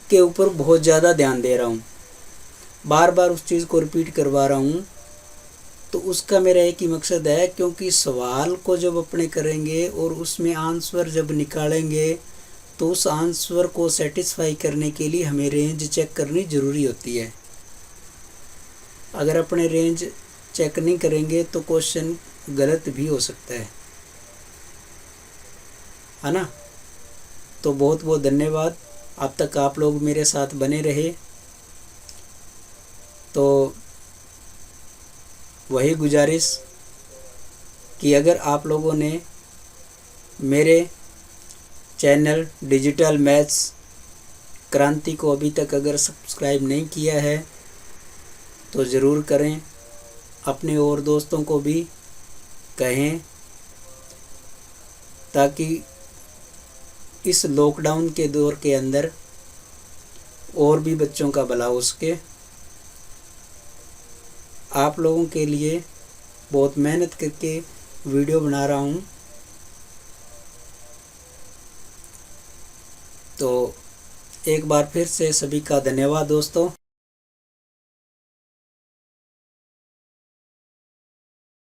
के ऊपर बहुत ज़्यादा ध्यान दे रहा हूँ, बार बार उस चीज़ को रिपीट करवा रहा हूँ। तो उसका मेरा एक ही मकसद है, क्योंकि सवाल को जब अपने करेंगे और उसमें आंसर जब निकालेंगे तो उस आंसर को सेटिस्फाई करने के लिए हमें रेंज चेक करनी ज़रूरी होती है। अगर अपने रेंज चेक नहीं करेंगे तो क्वेश्चन गलत भी हो सकता है ना। तो बहुत बहुत धन्यवाद, अब तक आप लोग मेरे साथ बने रहे। तो वही गुजारिश कि अगर आप लोगों ने मेरे चैनल डिजिटल मैथ्स क्रांति को अभी तक अगर सब्सक्राइब नहीं किया है तो ज़रूर करें, अपने और दोस्तों को भी कहें ताकि इस लॉकडाउन के दौर के अंदर और भी बच्चों का भला हो सके। आप लोगों के लिए बहुत मेहनत करके वीडियो बना रहा हूँ, तो एक बार फिर से सभी का धन्यवाद दोस्तों।